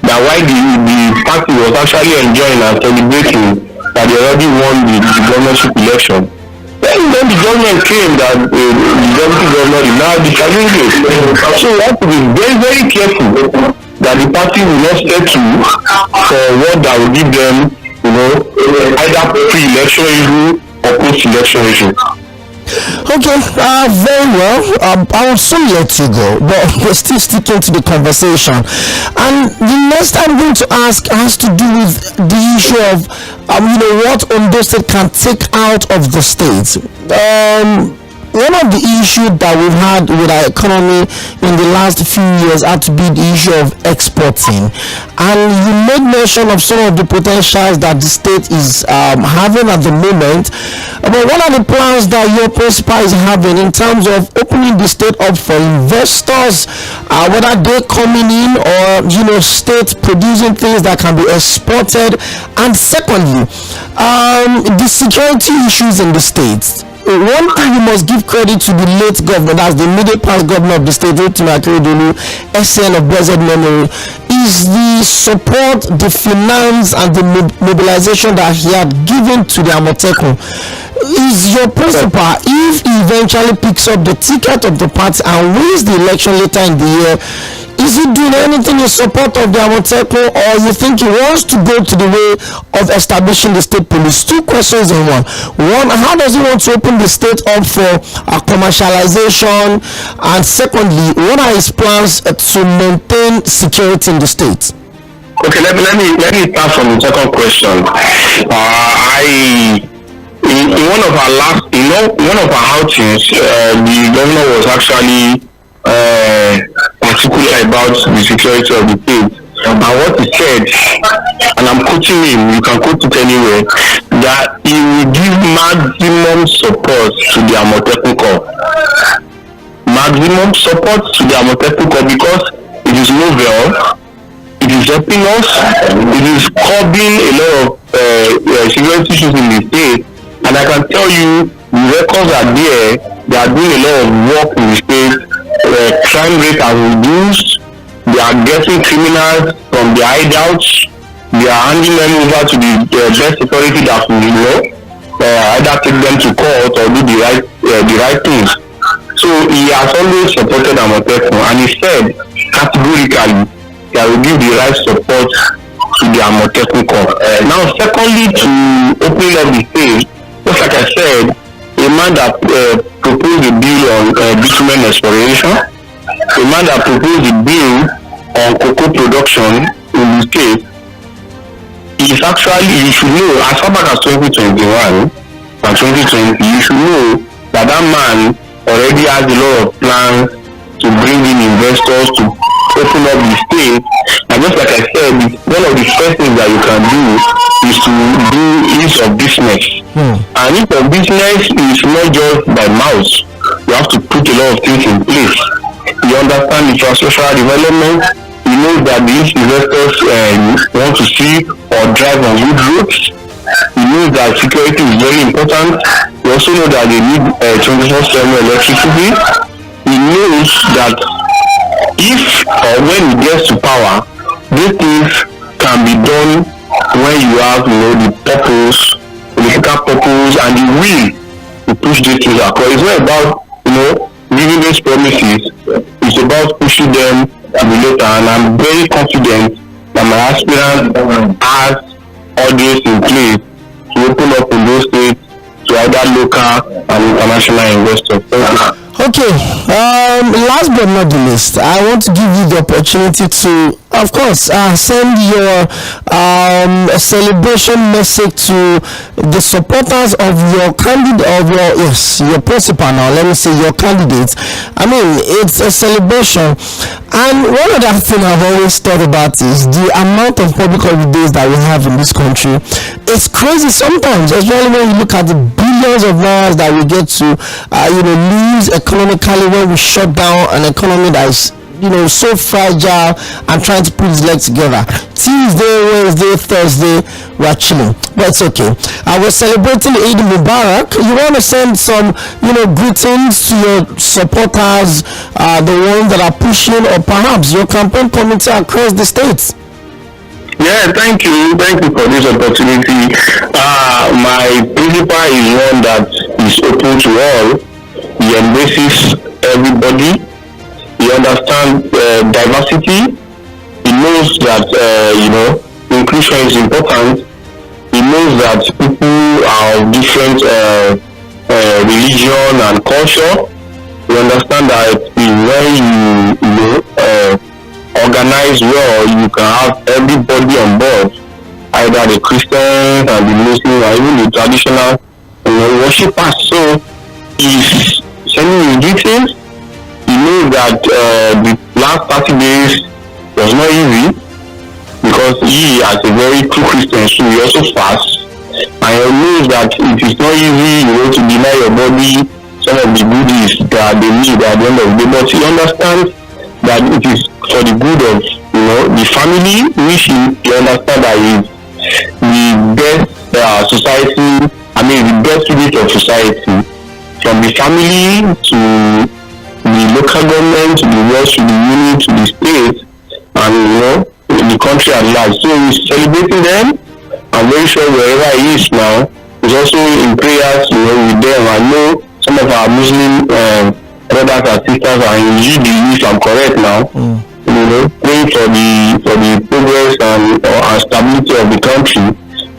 That why the party was actually enjoying and celebrating that they already won the governorship election. Then the government came that the deputy governor did not disagree with. So we have to be very, very careful that the party will not settle for what that will give them, either pre-election issue or post-election issue. Okay, very well. I will soon let you go, but we're still sticking to the conversation. And the next I'm going to ask has to do with the issue of, what Ondo State can take out of the state. One of the issues that we've had with our economy in the last few years had to be the issue of exporting. And you made mention of some of the potentials that the state is having at the moment. But what are the plans that your principal is having in terms of opening the state up for investors, whether they're coming in or, state producing things that can be exported? And secondly, the security issues in the states. One thing you must give credit to the late governor, that's the immediate past governor of the state, 𝒂ᴏ 𝑆N of blessed memory, is the support, the finance, and the mobilization that he had given to the Amotekun. Is your principal, if he eventually picks up the ticket of the party and wins the election later in the year, is he doing anything in support of the Amotekun, or you think he wants to go to the way of establishing the state police? Two questions in one. One, how does he want to open the state up for commercialization? And secondly, what are his plans to maintain security in the state? Okay, let me start from the second question. In one of our outings, the governor was actually particular about the security of the state. And what he said, and I'm quoting him, you can quote it anywhere, that he will give maximum support to the Amotekun Corps. Maximum support to the Amotekun Corps because it is novel, it is helping us, it is curbing a lot of security issues in the state. And I can tell you, the records are there. They are doing a lot of work in the state. Crime rate has reduced. They are getting criminals from the hideouts. They are handing them over to the best authority that will either take them to court or do the right things. So he has always supported Amotekun, and he said categorically that will give the right support to the Amotekun Corps. Now, secondly, to opening up the state, just like I said, a man that proposed a bill on bitumen exploration, a man that proposed a bill on cocoa production in the state, is actually, you should know, as far back as 2021 and 2020, you should know that man already has a lot of plans to bring in investors to open up the state. And just like I said, one of the first things that you can do is to do ease of business. And ease of business is not just by mouth. You have to put a lot of things in place. You understand infrastructural development. You know that these investors want to see or drive on good roads. You know that security is very important. You also know that they need 24/7 electricity. He knows that if or when he gets to power, these things can be done when you have, the purpose, political purpose, and the will to push these things across. It's not about, giving these promises. It's about pushing them to the later. And I'm very confident that my aspirant has all this in place to open up in those states to other local and international investors. Okay, last but not the least, I want to give you the opportunity to of course, send your celebration message to the supporters of your candidate, of your principal. Now, let me say your candidates. I mean, it's a celebration. And one other thing I've always thought about is the amount of public holidays that we have in this country. It's crazy sometimes, especially when you look at the billions of dollars that we get to, lose economically when we shut down an economy that is so fragile and trying to put his legs together. Tuesday, Wednesday, Thursday, we're chilling, but it's okay. I was celebrating Eid Mubarak. You want to send some greetings to your supporters, the ones that are pushing, or perhaps your campaign committee across the states? Yeah, thank you for this opportunity. My principal is one that is open to all. He embraces everybody. He understands diversity. He knows that inclusion is important. He knows that people are of different religion and culture. He understands that when you organize well, you can have everybody on board, either the Christians and the Muslims or even the traditional worshippers. So he's sending his greetings. He knows that the last 30 days was not easy because he, as a very true Christian, so he also fasts. And he knows that it is not easy, to deny your body some of the goodies that they need at the end of the day. But he understands that it is for the good of the family, which he understands that is the best society. I mean, the best unit of society, from the family to the local government, to the world, to the unit, to the state, and the country at large. So he's celebrating them. I'm very sure wherever he is now, he's also in prayers, with them. I know some of our Muslim brothers and sisters are in UDE, if I'm correct now, praying for the progress and stability of the country.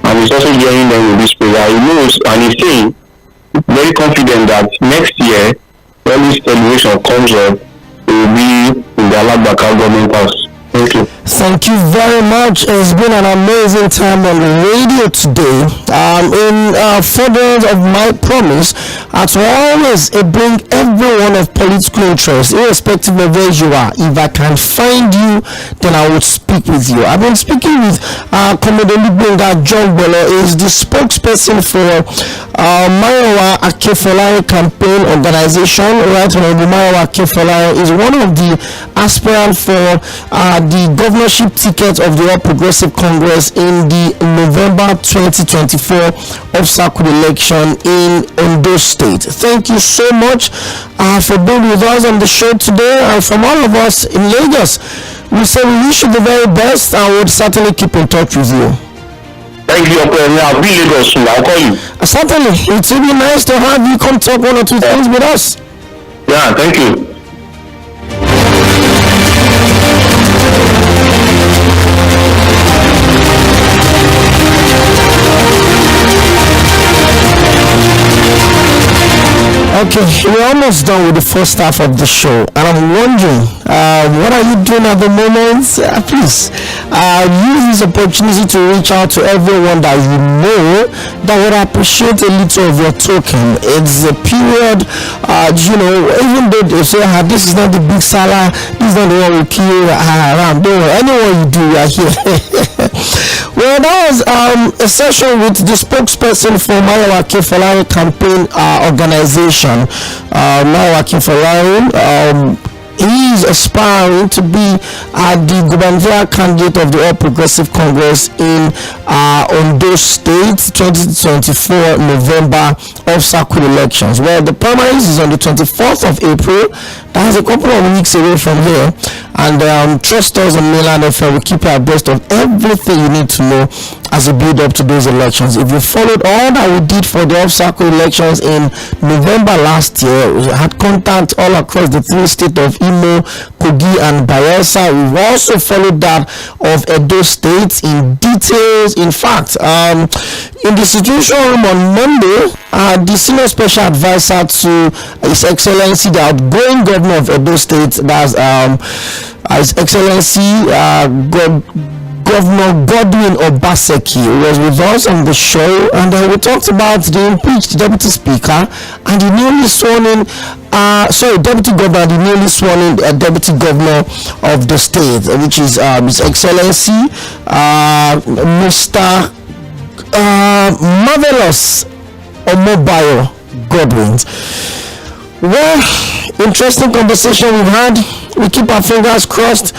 And he's also joining them with this prayer. He knows, and he's saying, very confident that next year, when this celebration comes up, it will be in the Alabaka government house. Thank you. Thank you very much. It's been an amazing time on the radio today. In furtherance of my promise, as always, I bring everyone of political interest, irrespective of where you are. If I can find you, then I will speak with you. I've been speaking with Commodore John Bello, is the spokesperson for 𝒂𝒏 𝒂𝒏 campaign organization. Right, 𝒂𝒏 𝒂𝒏 is one of the aspirants for the governorship ticket of the All Progressive Congress in the November 2024 off-circuit election in Ondo State. Thank you so much for being with us on the show today, and from all of us in Lagos, we say we wish you the very best and would certainly keep in touch with you. Thank you, I'll be Lagos soon. I'll call you. Certainly, it will be nice to have you come talk one or two things with us. Yeah, thank you. Okay, we're almost done with the first half of the show, and I'm wondering, what are you doing at the moment? Please, use this opportunity to reach out to everyone that you know that would appreciate a little of your token. It's a period, even though they say, this is not the big salah, this is not the one we kill around. Don't worry, anyone you do, we are here. Well, that was a session with the spokesperson for 𝒂𝒏 𝒂𝒏 campaign organization. 𝒂𝒏 𝒂𝒏, he is aspiring to be the gubernatorial candidate of the All Progressive Congress in Ondo State 2024 November off-circuit elections. Well, the primaries is on the 24th of April. That's a couple of weeks away from here. And trust us on Mainland FM, we keep you abreast of everything you need to know as a build up to those elections. If you followed all that we did for the off-cycle elections in November last year, we had contact all across the three states of Imo, Kogi and Bayelsa. We've also followed that of Edo State in details. In fact, in the Situation Room on Monday, the senior special advisor to His Excellency, the outgoing governor of Edo State, that's His Excellency Governor Godwin Obaseki, was with us on the show, and we talked about the impeached deputy speaker and the newly sworn in deputy governor, the newly sworn in deputy governor of the state, which is His Excellency Mr. Marvelous Omobayo Godwin. Well, interesting conversation we've had. We keep our fingers crossed,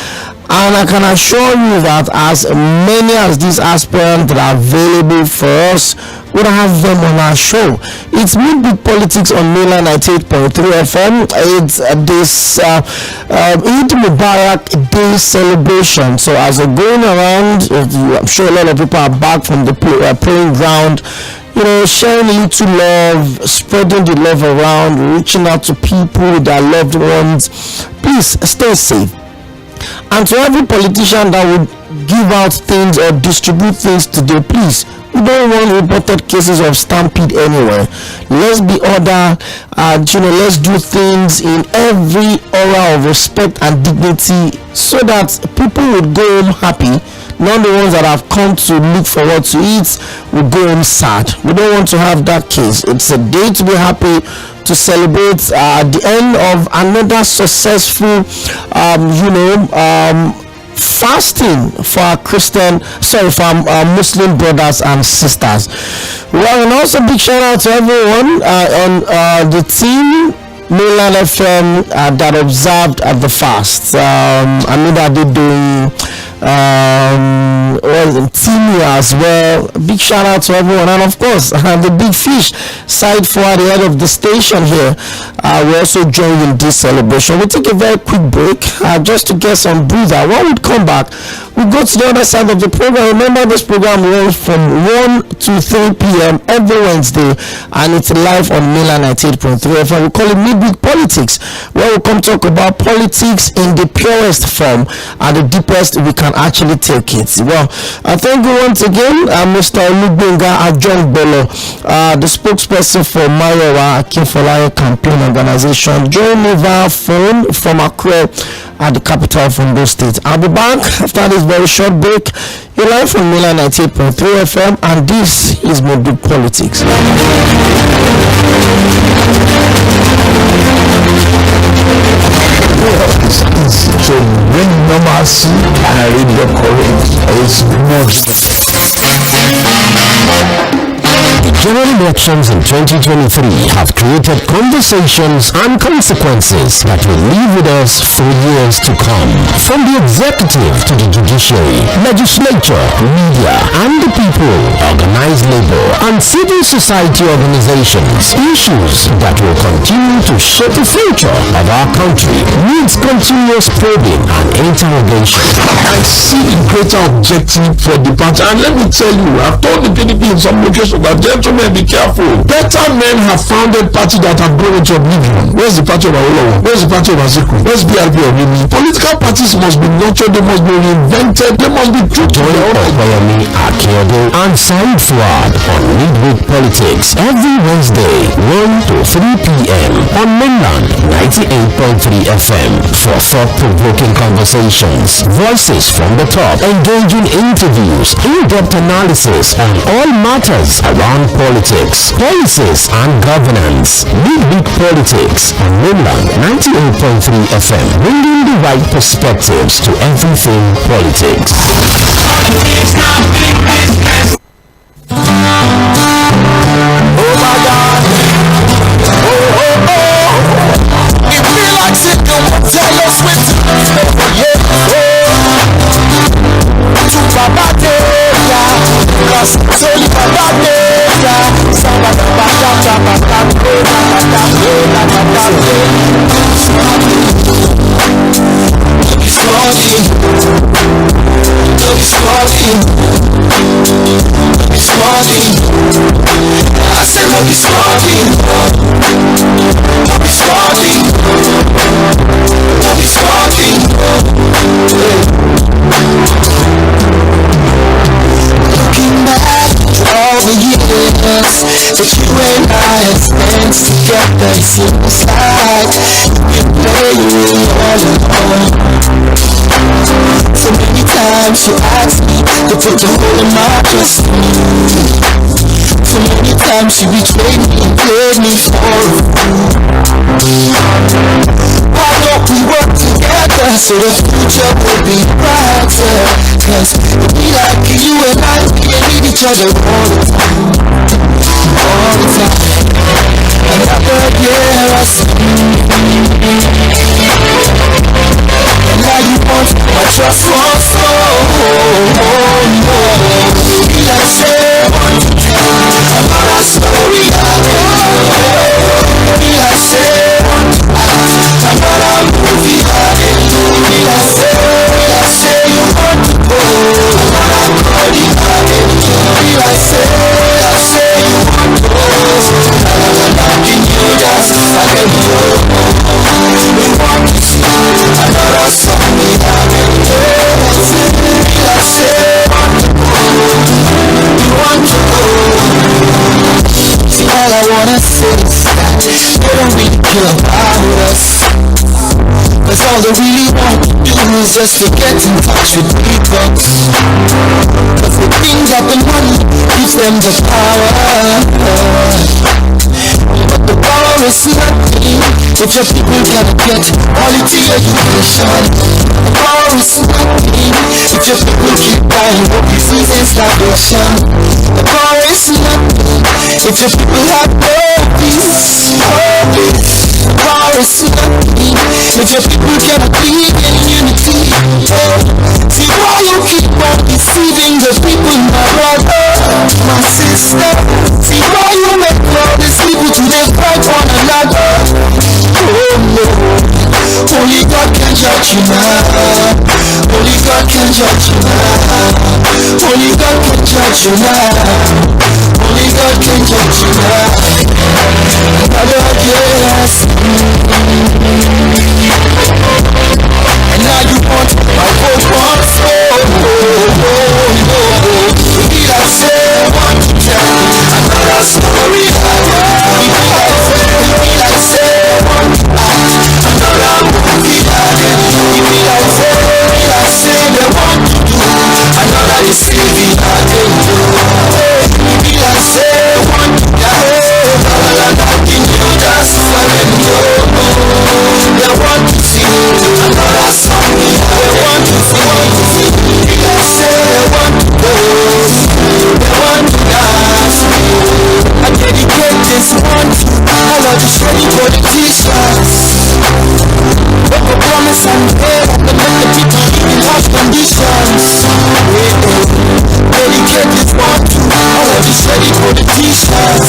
and I can assure you that as many as these aspirants that are available for us, we'll have them on our show. It's Midweek Politics on Mainland 98.3 FM. It's this Eid Mubarak Day celebration. So as we're going around, I'm sure a lot of people are back from the playing ground, sharing a little love, spreading the love around, reaching out to people, their loved ones. Please stay safe. And to every politician that would give out things or distribute things today, please, we don't want reported cases of stampede anywhere. Let's be order, let's do things in every aura of respect and dignity, so that people would go home happy. Not the ones that have come to look for what to eat will go home sad. We don't want to have that case. It's a day to be happy, to celebrate the end of another successful fasting for our Muslim brothers and sisters. Well, and also big shout out to everyone on the team Mainland FM that observed at the fast. I know that they're doing team as well. Big shout out to everyone, and of course the big fish side for the head of the station here. We also join in this celebration. We'll take a very quick break just to get some breather. When we come back, we go to the other side of the program. Remember, this program runs from 1 to 3 p.m. every Wednesday, and it's live on Mainland 98.3 FM. We call it Midweek Politics, where we come talk about politics in the purest form and the deepest we can actually take it. Well, I thank you once again, Mr. Olubenga Ajongbolo, the spokesperson for Mayowa Akinfolayo campaign organization, join me via phone from Accra at the capital of Ondo State. I'll be back after this very short break. You're live from Mainland 98.3 FM, and this is Midweek Politics. It's easy to bring normalcy and redecorate. It's not. The general elections in 2023 have created conversations and consequences that will live with us for years to come. From the executive to the judiciary, legislature, media, and the people, organized labor, and civil society organizations, issues that will continue to shape the future of our country needs continuous probing and interrogation. I see a greater objective for the party, and let me tell you, I've told the PDP in some locations that gentlemen, be careful. Better men have founded party that have grown into oblivion. Where's the party of 𝒂𝒏? Where's the party of 𝑴𝒓? Where's BRP of 𝒂𝒏? Political parties must be nurtured, they must be reinvented, they must be true to their own. 𝒂ᴏ and Said Fuad on Midweek Politics every Wednesday, 1 to 3 p.m. on Mainland 98.3 FM for thought-provoking conversations, voices from the top, engaging interviews, in-depth analysis on all matters around politics, policies, and governance. Midweek Politics on Mainland 98.3 FM, bringing the right perspectives to everything politics. Oh my God! Oh oh oh! It feel like it don't tell us what to do. Yeah. To Baba Deya, cause it's only Baba Deya. Somebody Baba Don't be sorry. be small thing. I said no be small thing. No be small thing. No be small thing. Looking back all the years that you and I have spent together, it seems like we play all alone. So many times you asked me to put the whole of my trust in you. So many times you betrayed me and played me for a fool. Why don't we work together so the future will be brighter? Cause it'll be like you and I, we need each other all the time. All the time. Another year I see. And now you want my trust once more. Be like say one to ten, another story I know. Be like say one to act, another movie I know. Be like say you want to go, another body I know. Be like say you want to go, another knocking you just like a no. We want to see another song we have in love. Be like say want to go, you want to go. See, all I wanna say is that they don't really care about us. Cause all they really want to do is just to get in touch with people. Cause they think that the money gives them the power. But the power is nothing if your people cannot get quality education. The power is nothing if your people keep buying disease and starvation. The power is nothing if your people have no peace. The power is nothing if your people cannot live in unity. See why you keep on deceiving the people, my brother, my sister. See why you make all these people to they fight one another. Oh no, only God can judge you now. Only God can judge you now. Only God can judge you now. Only God can judge you now. Another yes. And now you want my vote once more. Be like say one to ten, another story I know. Be like say one to act, another movie I know. Be like say they want to do another deceiving I know. Be like say one to die, another knocking you just like a no. They want to see another song. They want to see. Be like say they want to go. They want to dance. I dedicate this one to all of the shady politicians. But the promise and faith to make the people live in harsh conditions. Dedicate this one to all of the shady politicians.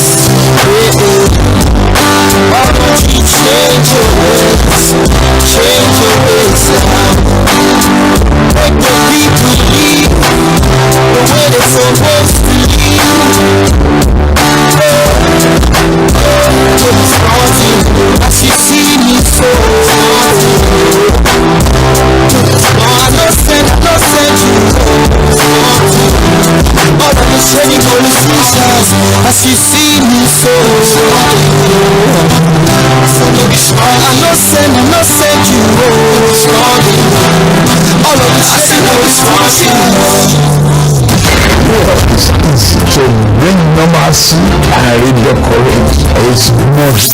Why don't you change your ways? Change your ways now. Make the people live the way they're supposed to live. As you see me so I don't send you all of the shady politicians. As you see me so I don't send you all of the shady politicians. To bring normalcy and redecorate is most.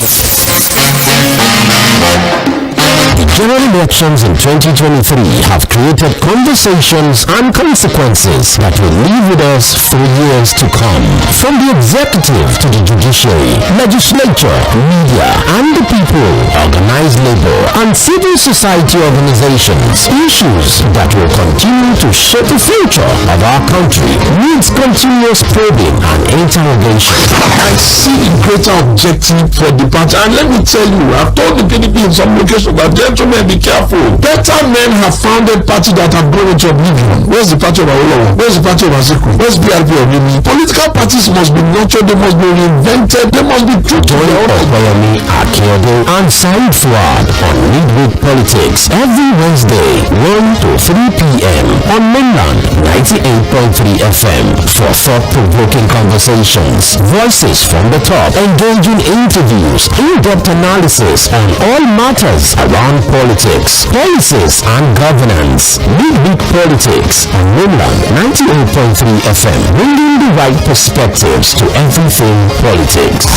The general elections in 2023 have created conversations and consequences that will live with us for years to come. From the executive to the judiciary, legislature, media, and the people, organized labor, and civil society organizations, issues that will continue to shape the future of our country needs continuous probing and interrogation. I see a greater objective for the party, and let me tell you, I've told the PDP in some locations that they gentlemen, be careful. Better men have founded parties that have gone into oblivion. Where's the party of 𝒂괜? Where's the party of 𝒂𝒑? Where's BRP of 𝒉𝒂? Political parties must be nurtured, they must be reinvented, they must be true to their own. 𝒂괜 and Said Fuad on Midweek Politics every Wednesday 1 to 3 p.m. on Mainland 98.3 FM for thought-provoking conversations, voices from the top, engaging interviews, in-depth analysis on all matters around politics, policies and governance. Midweek Politics on Mainland 98.3 FM, bringing the right perspectives to everything politics.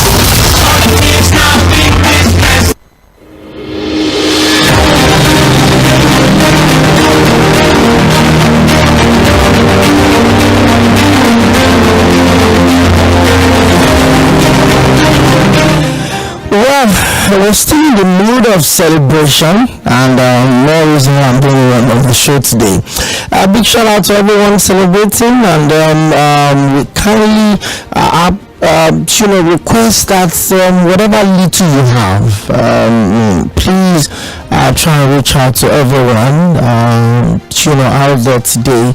Well, we're still in the mood of celebration, and more reason why I'm doing on the show today. A big shout out to everyone celebrating, and we kindly request that whatever little you have, please try and reach out to everyone out there today.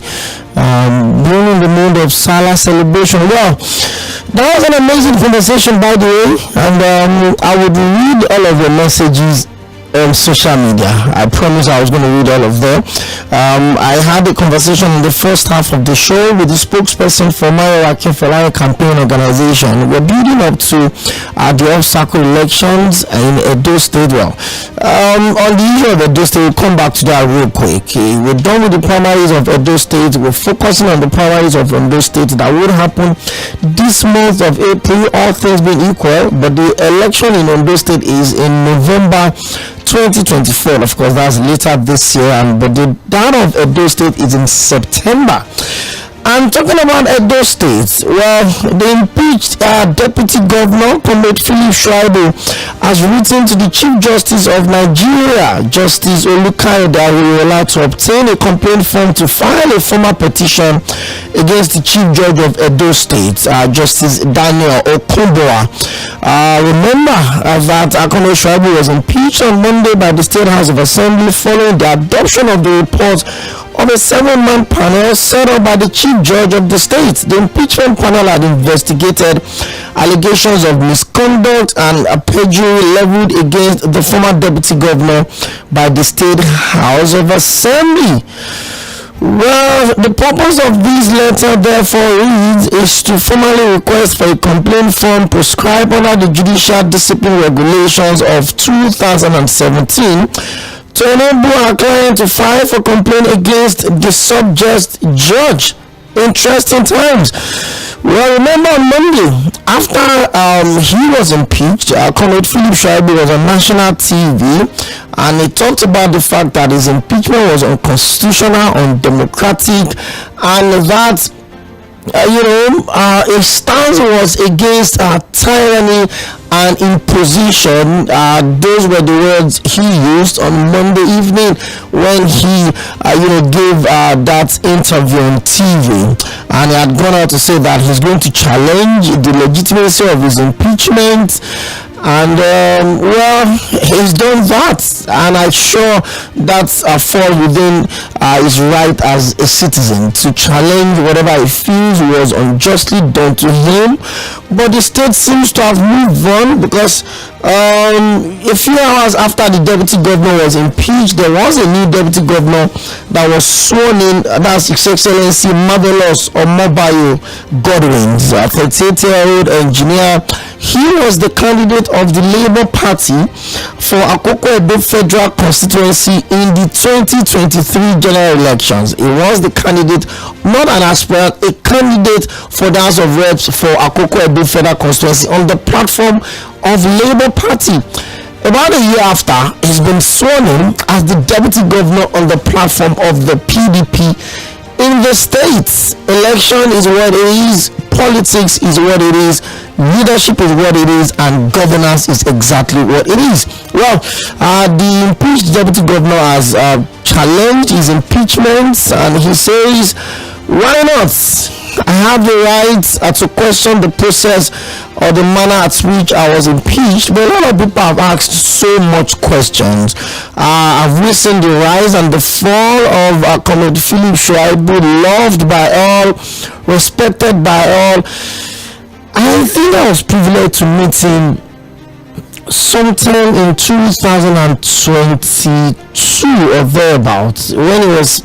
Being in the mood of Salah celebration. Well, that was an amazing conversation, by the way, and I would read all of your messages on social media. I promise I was going to read all of them. I had a conversation in the first half of the show with the spokesperson for 𝒂𝒑 campaign organization. We're building up to the off-cycle elections in Edo State. Well, on the issue of Edo State, we'll come back to that real quick. We're done with the primaries of Edo State. We're focusing on the primaries of Edo State that will happen this month of April, all things being equal, but the election in Edo State is in November 2024. Of course, that's later this year, but that of Edo State is in September. And talking about Edo State, well, the impeached Deputy Governor, Philip Shuaibu, has written to the Chief Justice of Nigeria, Justice Olukáyọ̀dé Arẹ́wọlá, to obtain a complaint form to file a formal petition against the Chief Judge of Edo State, Justice Daniel Okunbowa. Remember that Akono Shuaibu was impeached on Monday by the State House of Assembly following the adoption of the report of a 7-man panel set up by the Chief Judge of the state. The impeachment panel had investigated allegations of misconduct and perjury leveled against the former Deputy Governor by the State House of Assembly. Well, the purpose of this letter, therefore, is to formally request for a complaint form prescribed under the Judicial Discipline Regulations of 2017 to enable our client to file for complaint against the subject judge. Interesting times. Well, remember on Monday, after he was impeached, Comrade Philip Shuaibu was on national TV, and he talked about the fact that his impeachment was unconstitutional, undemocratic, and that his stance was against tyranny and imposition. Those were the words he used on Monday evening when he gave that interview on TV, and he had gone out to say that he's going to challenge the legitimacy of his impeachment. And he's done that, and I'm sure that's a fall within his right as a citizen to challenge whatever he feels was unjustly done to him. But the state seems to have moved on, because a few hours after the deputy governor was impeached, there was a new deputy governor that was sworn in. That's His Excellency Marvelous Omobayo Godwins, a 38-year-old engineer. He was the candidate of the Labour Party for Akoko Edo Federal Constituency in the 2023 general elections. He was the candidate, not an aspirant, a candidate for the House of Reps for Akoko Edo Federal Constituency on the platform of Labour Party. About a year after, he's been sworn in as the deputy governor on the platform of the PDP in the states. Election is what it is, politics is what it is, leadership is what it is, and governance is exactly what it is. Well, the impeached deputy governor has challenged his impeachment, and he says, Why not? I have the right to question the process or the manner at which I was impeached, but a lot of people have asked so much questions. I've seen the rise and the fall of Comrade Philip Shuaibu, loved by all, respected by all. I think I was privileged to meet him sometime in 2022 or thereabouts, when he was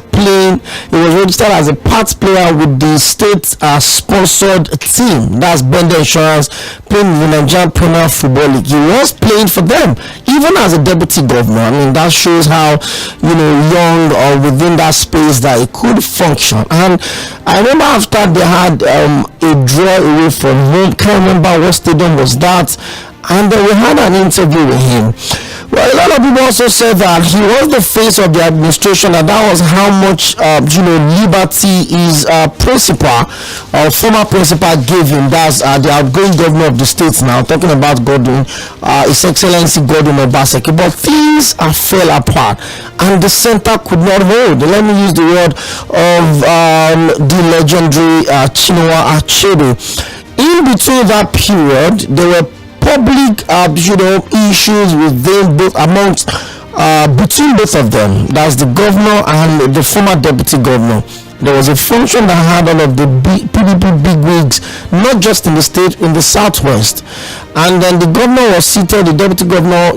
registered as a part player with the state sponsored team, that's Bender Insurance, playing in the Nigerian Premier Football League. He was playing for them even as a deputy governor. I mean, that shows how, young or within that space that it could function. And I remember after they had a draw away from home, can't remember what stadium was that, and we had an interview with him. Well, a lot of people also said that he was the face of the administration, and that was how much liberty his principal or former principal gave him. That's the outgoing governor of the state now, talking about Godwin, His Excellency Godwin Obaseki. But things fell apart, and the center could not hold. Let me use the word of the legendary Chinua Achebe. In between that period, there were public issues within both amongst between both of them. That's the governor and the former deputy governor. There was a function that had all of the PDP bigwigs, not just in the state, in the southwest. And then the governor was seated, the deputy governor,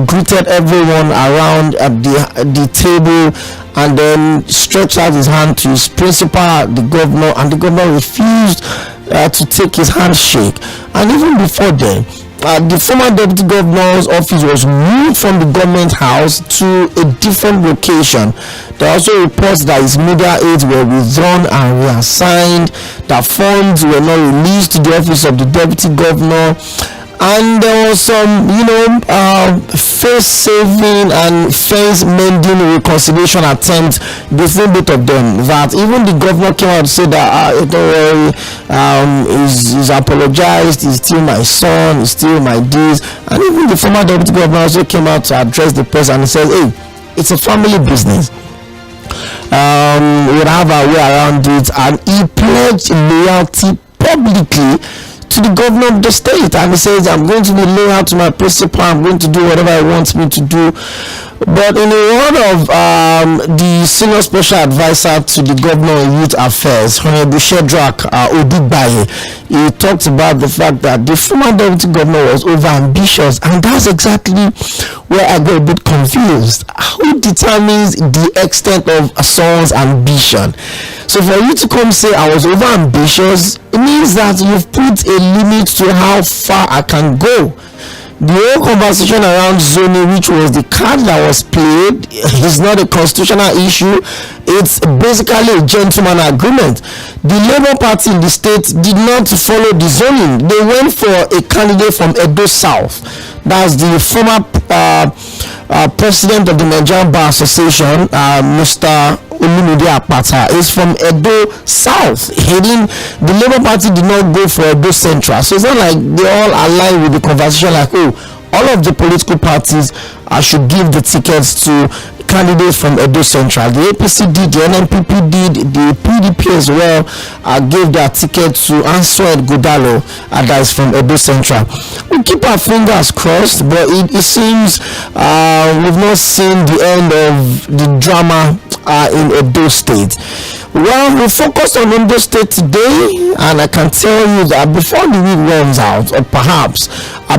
greeted everyone around at the table, and then stretched out his hand to his principal, the governor, and the governor refused to take his handshake. And even before then, the former deputy governor's office was moved from the government house to a different location. There are also reports that his media aides were withdrawn and reassigned, that funds were not released to the office of the deputy governor, and there was some face saving and fence mending reconciliation attempts between both of them, that even the governor came out to say that don't worry, he's apologized, he's still my son, he's still my this. And even the former deputy governor also came out to address the press and he says, hey, it's a family business, we'll have our way around it. And he pledged loyalty publicly to the governor of the state, and he says, I'm going to be loyal to my principal, I'm going to do whatever he wants me to do. But in the word of the senior special advisor to the governor on youth affairs, Honorable Shedrack Odibaye, he talked about the fact that the former deputy governor was over ambitious, and that's exactly where I got a bit confused. Who determines the extent of someone's ambition? So for you to come say I was over ambitious, it means that you've put a limit to how far I can go. The whole conversation around zoning, which was the card that was played, is not a constitutional issue. It's basically a gentleman agreement. The Labour Party in the state did not follow the zoning. They went for a candidate from Edo South. That's the former president of the Nigerian Bar Association, Mr. Olumide Apata, is from Edo South. The Labour Party did not go for Edo Central. So it's not like they all align with the conversation like, oh, all of the political parties should give the tickets to candidates from Edo Central. The APC did, the NNPP did, the PDP as well gave their ticket to Answed Godalo, that is from Edo Central. We keep our fingers crossed, but it seems we've not seen the end of the drama in Edo State. Well, we focused on Edo State today, and I can tell you that before the week runs out, or perhaps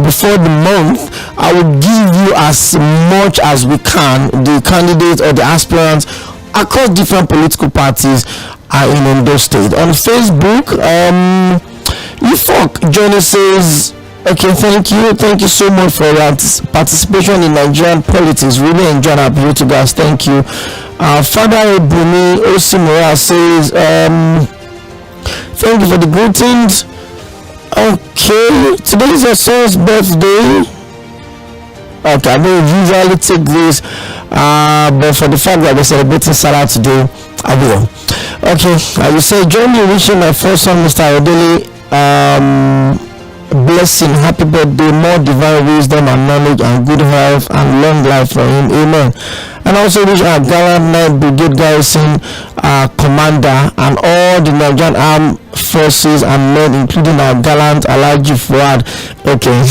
before the month, I will give you as much as we can the candidates or the aspirants across different political parties in Edo State. On Facebook, 𝒍 Johnny says, okay, thank you so much for your participation in Nigerian politics. Really enjoyed our beauty, guys. Thank you. Father Ebumi Osimura says, thank you for the greetings. Okay, today is your son's birthday. Okay, I don't usually take this, but for the fact that we're celebrating Salah today, I will. Okay, I will say, join me wishing my first son, Mr. Odele, blessing, happy birthday, more divine wisdom and knowledge and good health and long life for him. Amen. And also wish our gallant Night Brigade Garrison commander and all the Nigerian Armed Forces and men, including our gallant Alhaji Fuad. Okay.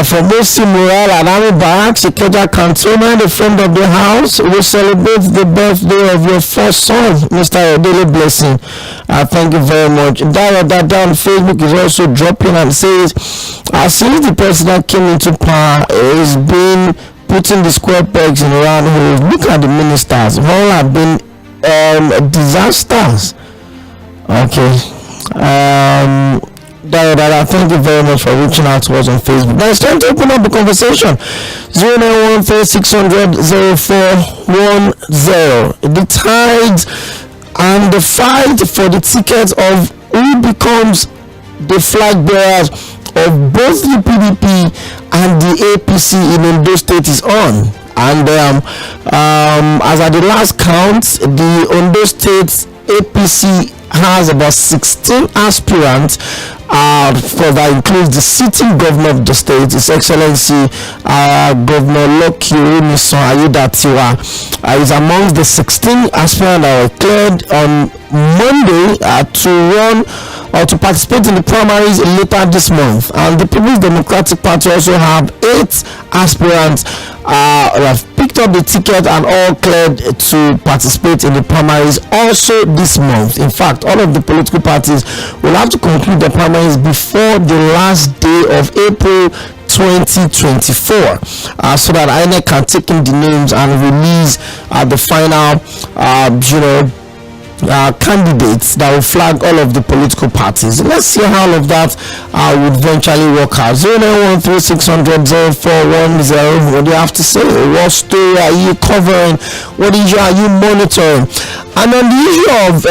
For Mosi Mural and Army Barracks, Ikeja Cantonment, a friend of the house, we celebrate the birthday of your first son, Mr. Daily Blessing. Thank you very much. That down Facebook is also dropping and says, since the president came into power, he's been putting the square pegs in round holes. Look at the ministers. All have been disasters. Okay. Thank you very much for reaching out to us on Facebook. Now it's time to open up the conversation. 0913-600-0410. The tides and the fight for the tickets of who becomes the flag bearers of both the PDP and the APC in Ondo State is on. And as at the last count, the Ondo State APC has about 16 aspirants, for that includes the sitting governor of the state, His Excellency Governor Lucky Oniso is among the 16 aspirants that were cleared on Monday to run or to participate in the primaries later this month. And the People's Democratic Party also have 8 aspirants who have picked up the ticket and all cleared to participate in the primaries also this month. In fact, all of the political parties will have to conclude the primaries before the last day of April 2024, so that INEC can take in the names and release the final candidates that will flag all of the political parties. Let's see how all of that would eventually work out. 0913-600-0410. What do you have to say? What story are you covering? What issue are you monitoring? And on the issue of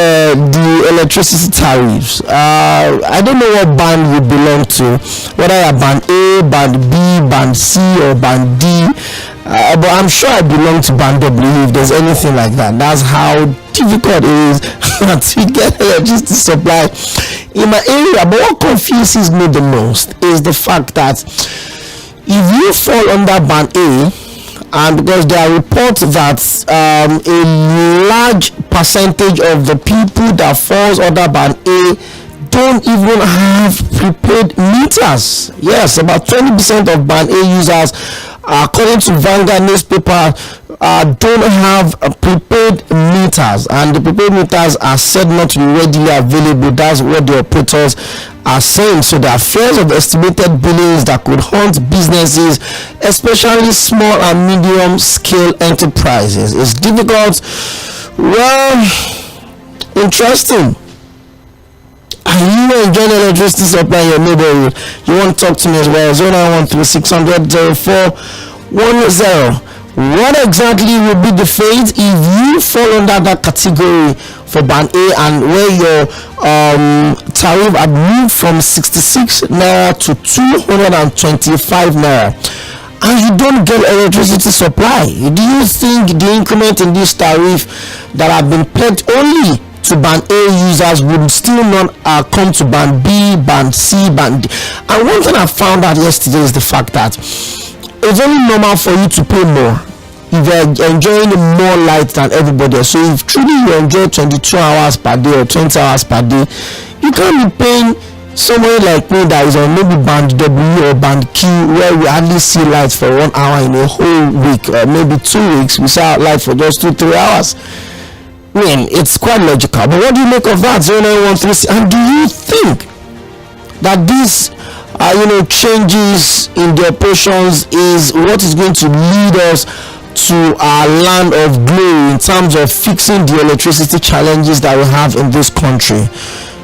the electricity tariffs, I don't know what band you belong to, whether you're band A, band B, band C, or band D. But I'm sure I belong to band W if there's anything like that. That's how difficult it is to get electricity supply in my area. But what confuses me the most is the fact that if you fall under band A, and because there are reports that a large percentage of the people that falls under band A don't even have prepaid meters. Yes, about 20% of band A users, according to Vanguard newspaper, don't have prepaid meters, and the prepaid meters are said not to be readily available. That's what the operators are saying. So there are fears of estimated billings that could haunt businesses, especially small and medium scale enterprises. It's difficult. Well, interesting. Are you enjoying electricity supply in your neighborhood? You want to talk to me as well? 0913-600-0410. What exactly would be the fate if you fall under that category for band A, and where your tariff had moved from 66 naira to 225 naira, and you don't get electricity supply? Do you think the increment in this tariff that have been pegged only to band A users would still not come to band B, band C, band D? And one thing I found out yesterday is the fact that it's only normal for you to pay more if you're enjoying more light than everybody else. So if truly you enjoy 22 hours per day or 20 hours per day, you can't be paying somebody like me that is on maybe band W or band Q, where we hardly see light for 1 hour in a whole week, or maybe 2 weeks we see light for just 2-3 hours. I mean, it's quite logical. But what do you make of that? 0913. And do you think that these changes in the operations is what is going to lead us to our land of glory in terms of fixing the electricity challenges that we have in this country?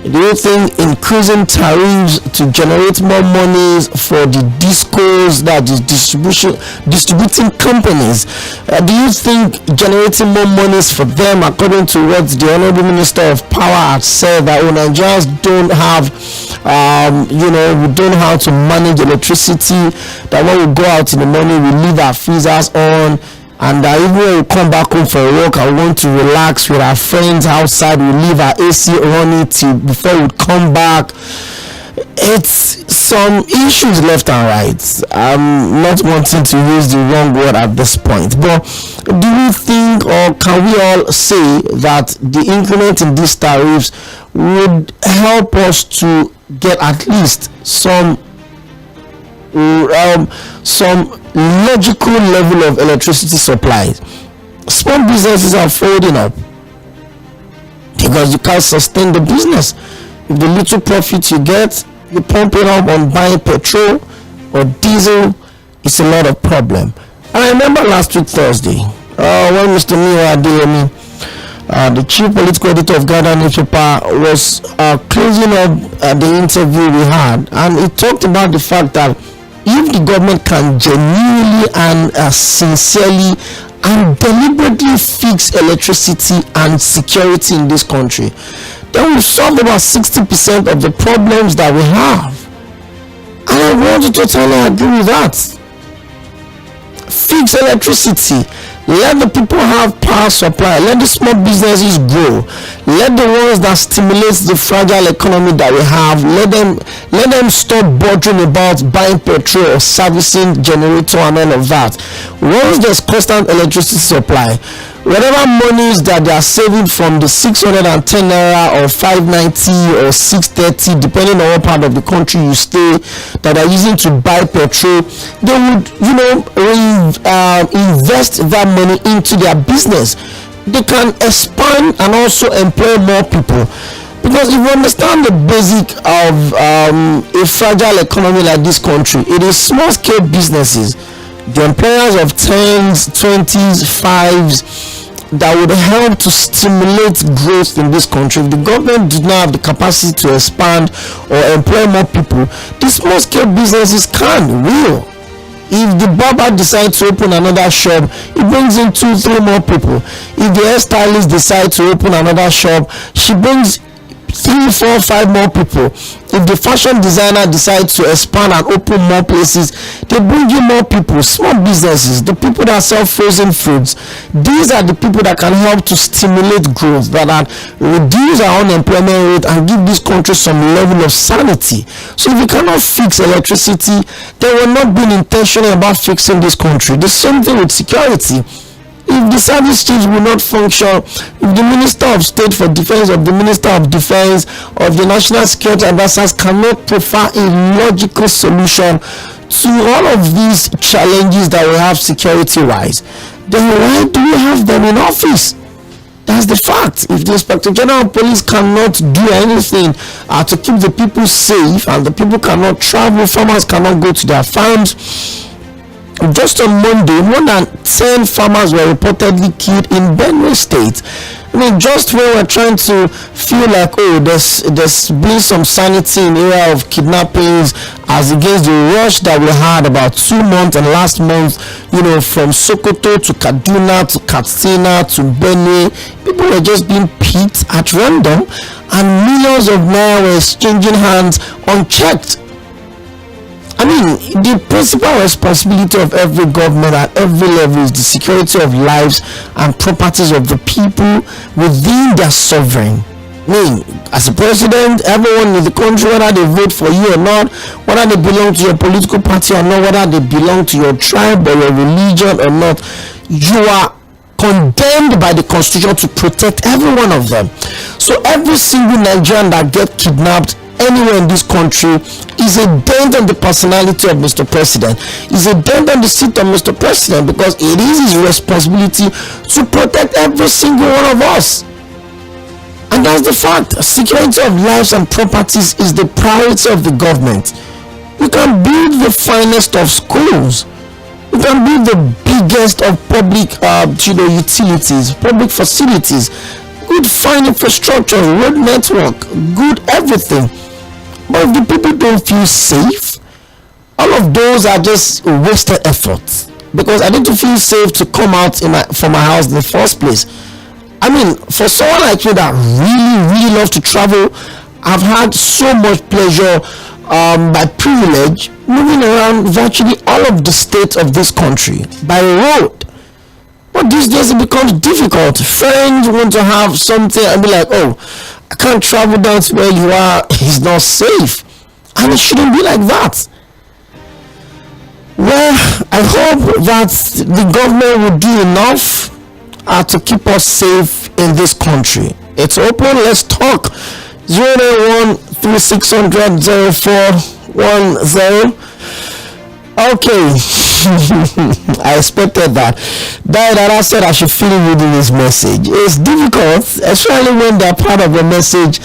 Do you think increasing tariffs to generate more monies for the discos, that is distributing companies, do you think generating more monies for them, according to what the Honorable Minister of Power had said, that Nigerians don't have we don't know how to manage electricity, that when we go out in the morning we leave our freezers on, and even when we come back home for a walk and want to relax with our friends outside, we leave our AC running till before we come back? it's some issues left and right. I'm not wanting to use the wrong word at this point, but do we think, or can we all say that the increment in these tariffs would help us to get at least some logical level of electricity supply? Small businesses are folding up because you can't sustain the business. If the little profit you get, you pump it up on buying petrol or diesel, it's a lot of problem. I remember last week Thursday, when Mr. 𝒂괇 𝑑𝏏ʟɪᴛ, the chief political editor of Ghana newspaper, was closing up the interview we had, and he talked about the fact that if the government can genuinely and sincerely and deliberately fix electricity and security in this country, then we solve about 60% of the problems that we have. And I want to totally agree with that. Fix electricity. Let the people have power supply. Let the small businesses grow. Let the ones that stimulate the fragile economy that we have, let them stop bothering about buying petrol or servicing generator and all of that. Once there's constant electricity supply, whatever monies that they are saving from the 610 naira or 590 or 630, depending on what part of the country you stay, that are using to buy petrol, they would, invest that money into their business. They can expand and also employ more people. Because if you understand the basic of a fragile economy like this country, it is small scale businesses, the employers of 10s, 20s, 5s, that would help to stimulate growth in this country. If the government did not have the capacity to expand or employ more people, the small scale businesses will. If the barber decides to open another shop, it brings in 2-3 more people. If the hairstylist decides to open another shop, she brings 3, 4, 5 more people. If the fashion designer decides to expand and open more places, they bring in more people. Small businesses, the people that sell frozen foods, these are the people that can help to stimulate growth, that reduce our unemployment rate and give this country some level of sanity. So if we cannot fix electricity, then we're not being intentional about fixing this country. The same thing with security. If the service chiefs will not function, if the Minister of State for Defense, of the Minister of Defense, of the National Security Advisors cannot provide a logical solution to all of these challenges that we have security-wise, then why do we have them in office? That's the fact. If the Inspector General of Police cannot do anything to keep the people safe, and the people cannot travel, farmers cannot go to their farms. Just on Monday, more than 10 farmers were reportedly killed in Benue State. I mean, just when we're trying to feel like, there's been some sanity in the area of kidnappings as against the rush that we had about 2 months and last month, from Sokoto to Kaduna to Katsina to Benue, people were just being picked at random and millions of naira were exchanging hands unchecked. I mean, the principal responsibility of every government at every level is the security of lives and properties of the people within their sovereign. I mean, as a president, everyone in the country, whether they vote for you or not, whether they belong to your political party or not, whether they belong to your tribe or your religion or not, you are condemned by the constitution to protect every one of them. So every single Nigerian that gets kidnapped anywhere in this country is a dent on the personality of Mr. President, is a dent on the seat of Mr. President, because it is his responsibility to protect every single one of us. And that's the fact. Security of lives and properties is the priority of the government. We can build the finest of schools, we can build the biggest of public utilities, public facilities, good fine infrastructure, road network, good everything. But if the people don't feel safe, all of those are just wasted efforts. Because I need to feel safe to come out from my house in the first place. I mean, for someone like you that really love to travel, I've had so much pleasure by privilege moving around virtually all of the states of this country by road. But these days it becomes difficult. Friends want to have something and be like, I can't travel down to where you are, it's not safe. And it shouldn't be like that. Well, I hope that the government will do enough to keep us safe in this country. It's open. Let's talk. 09136000410. Okay. I expected that. That said I should feel reading this message. It's difficult, especially when they're part of a message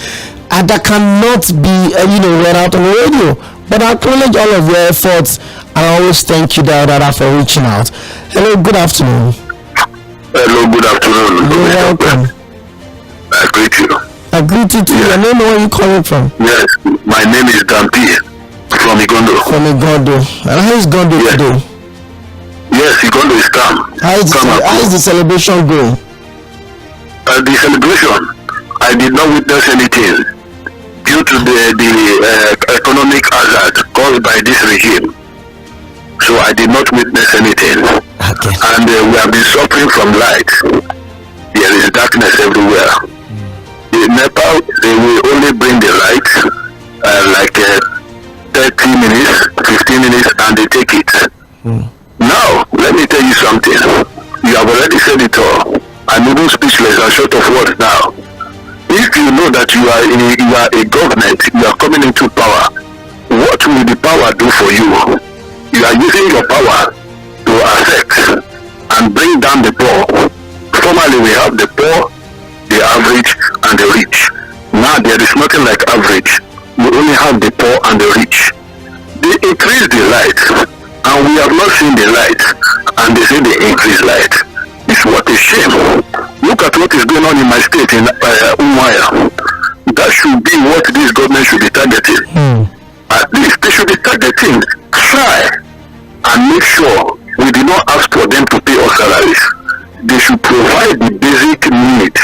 that cannot be read out on the radio. But I acknowledge all of your efforts, and I always thank you, Dada, for reaching out. Hello, good afternoon. Hello, good afternoon. You're welcome. I greet you. I greet you too. Yes. Your name, where you calling from? Yes, my name is Dampi from Igondo. From Igondo. And how is Igondo today? Yes, Igondo is calm. How is the celebration going? The celebration, I did not witness anything due to the economic hazard caused by this regime. So I did not witness anything. Okay. And we have been suffering from light. There is darkness everywhere. In Nepal, they will only bring the light like 30 minutes, 15 minutes, and they take it. Now, let me tell you something. You have already said it all. I'm even speechless and short of words now. If you know that you are a government, you are coming into power, what will the power do for you? You are using your power to affect and bring down the poor. Formerly we have the poor, the average, and the rich. Now there is nothing like average. We only have the poor and the rich. They increase the light, and we have not seen the light, and they say they increase light. It's what a shame. Look at what is going on in my state in 𝒂𴜏. That should be what this government should be targeting. At least they should be targeting, try and make sure we do not ask for them to pay us salaries. They should provide the basic needs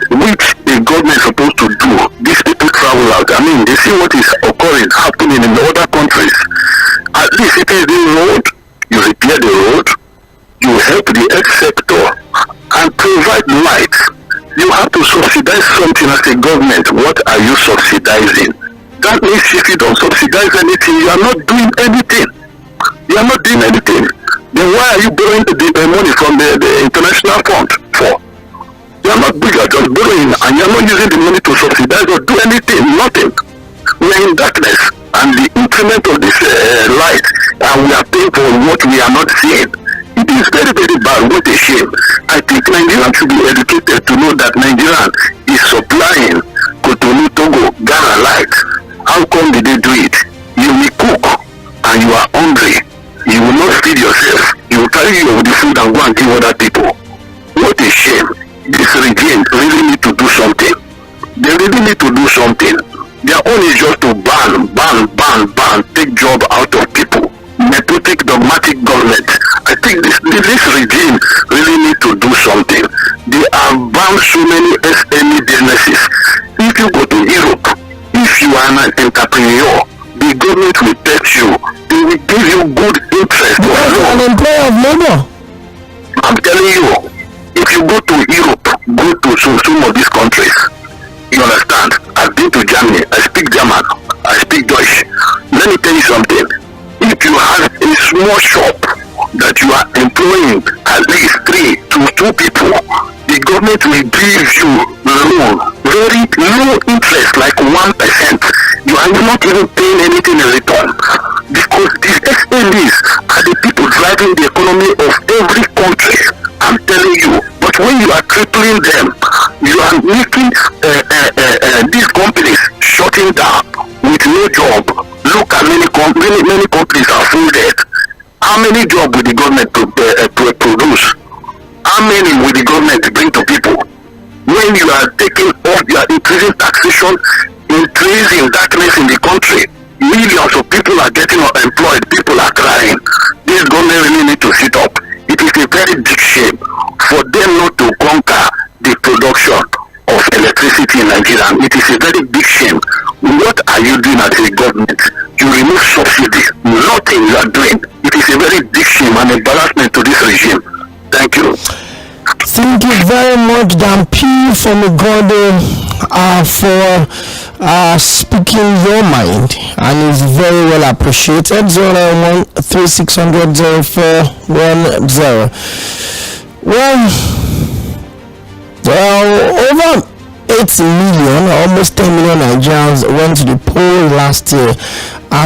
which the government is supposed to do. These people travel out. I mean, they see what is happening in other countries. At least if it is the road, you repair the road, you help the health sector and provide light. You have to subsidize something as a government. What are you subsidizing? That means if you don't subsidize anything, you are not doing anything. You are not doing anything. Then why are you borrowing the money from the international fund for? You are not bigger, just borrowing, and you are not using the money to subsidize or do anything, nothing. We are in darkness, and the increment of this light, and we are paying for what we are not seeing. It is very, very bad. What a shame. I think Nigerians should be educated to know that Nigeria is supplying Cotonou, Togo, Ghana light. How come did they do it? You will cook and you are hungry. You will not feed yourself. You will carry your food and go and give other people. What a shame. This regime really need to do something. They really need to do something. Their own is just to ban, take job out of people. Nepotic, dogmatic government. I think this regime really need to do something. They have banned so many SME businesses. If you go to Europe, if you are an entrepreneur, the government will test you. They will give you good interest. Because you're an employer of labor. I'm telling you, if you go to Europe, go to some of these countries, you understand? I've been to Germany, I speak German, I speak Dutch. Let me tell you something. If you have a small shop that you are employing at least 3 to 2 people, the government will give you loan, very low interest, like 1%. You are not even paying anything in return, because these SMEs are the people driving the economy of every country. I'm telling you. But when you are crippling them, you are making these companies shutting down with no job. Look at many companies are folded. How many jobs will the government produce? How many will the government bring to people? When you are taking off, you are increasing taxation, increasing darkness in the country. Millions of people are getting unemployed. People are crying. This government really need to sit up. It is a very big shame for them not to conquer the production of electricity in Nigeria. It is a very big shame. What are you doing as a government? You remove subsidy. Nothing you are doing. It is a very big shame and embarrassment to this regime. Thank you. Thank you very much, Dan P. from Igondo. for speaking your mind, and is very well appreciated. 09136000410. Well, over 8 million, almost 10 million Nigerians went to the poll last year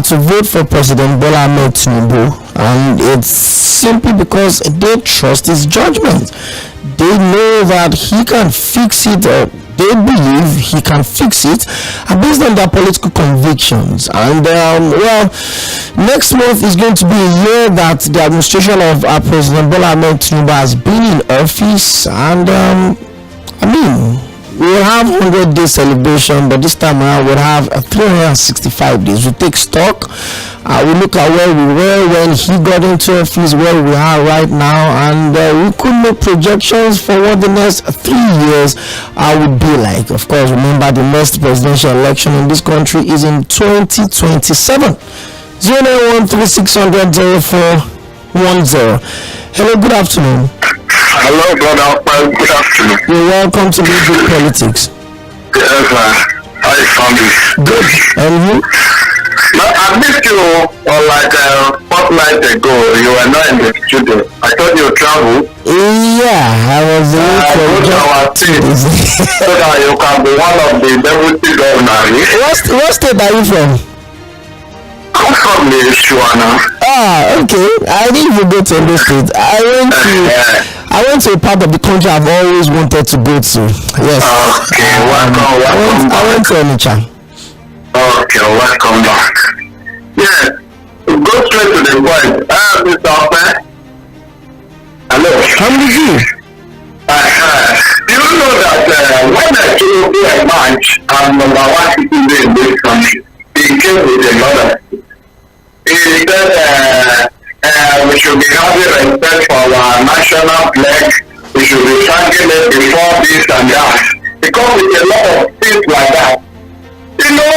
to vote for President Bola Ahmed Tinubu, and it's simply because they trust his judgment. They know that he can fix it, or they believe he can fix it, based on their political convictions. And next month is going to be a year that the administration of President Bola Ahmed Tinubu has been in office, and we'll have 100-day celebration, but this time around we'll have 365 days. We take stock. We look at where we were when he got into office, where we are right now, and we could make projections for what the next 3 years would be like. Of course, remember the next presidential election in this country is in 2027. 09136000410. Hello, good afternoon. Hello, brother. Good afternoon. You're welcome to Midweek Politics. Yes, how you found it? Good. And you? No, I missed you like a fortnight ago. You were not in the studio. I thought you traveled. Yeah, I was go to our team so that you can be one of the deputy governors. What state are you from? I'm from the Shuana. Okay. I didn't even go to any state. I went to a part of the country I've always wanted to go to. Yes. Okay, welcome. I went to Onitsha. Okay, welcome back. Yes, go straight to the point. Mr. Ope. Hello. How did you? Do you know that when I came to a match, I'm number one citizen in this country. He came with a mother. He said we should be having respect for our national flag. We should be thanking it before this and that. Because with a lot of things like that. You know,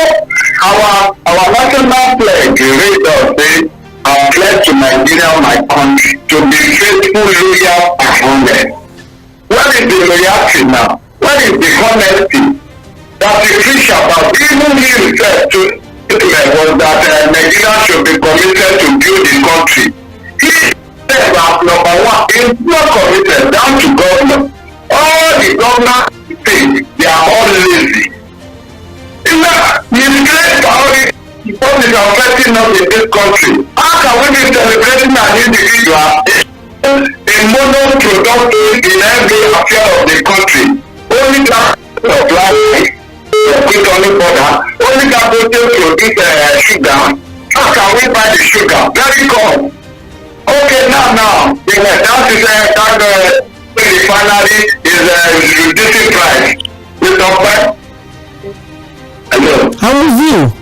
our national flag reads us say, I pledge to Nigeria, my country, to be faithful, loyal, and honest. What is the loyalty now? What is the honesty that the preach about? Even he himself to was that Nigeria should be committed to build the country. He said that number one, is not committed down to government. All the governors think they are all lazy. Misplaced priority what is affecting us in this country. How can we be celebrating an individual in monoproductive in every affair of the country? Only that of life, only that produce sugar. How can we buy the sugar? Very cold. Okay, now, the refinery is reducing price. With the hello. How was you?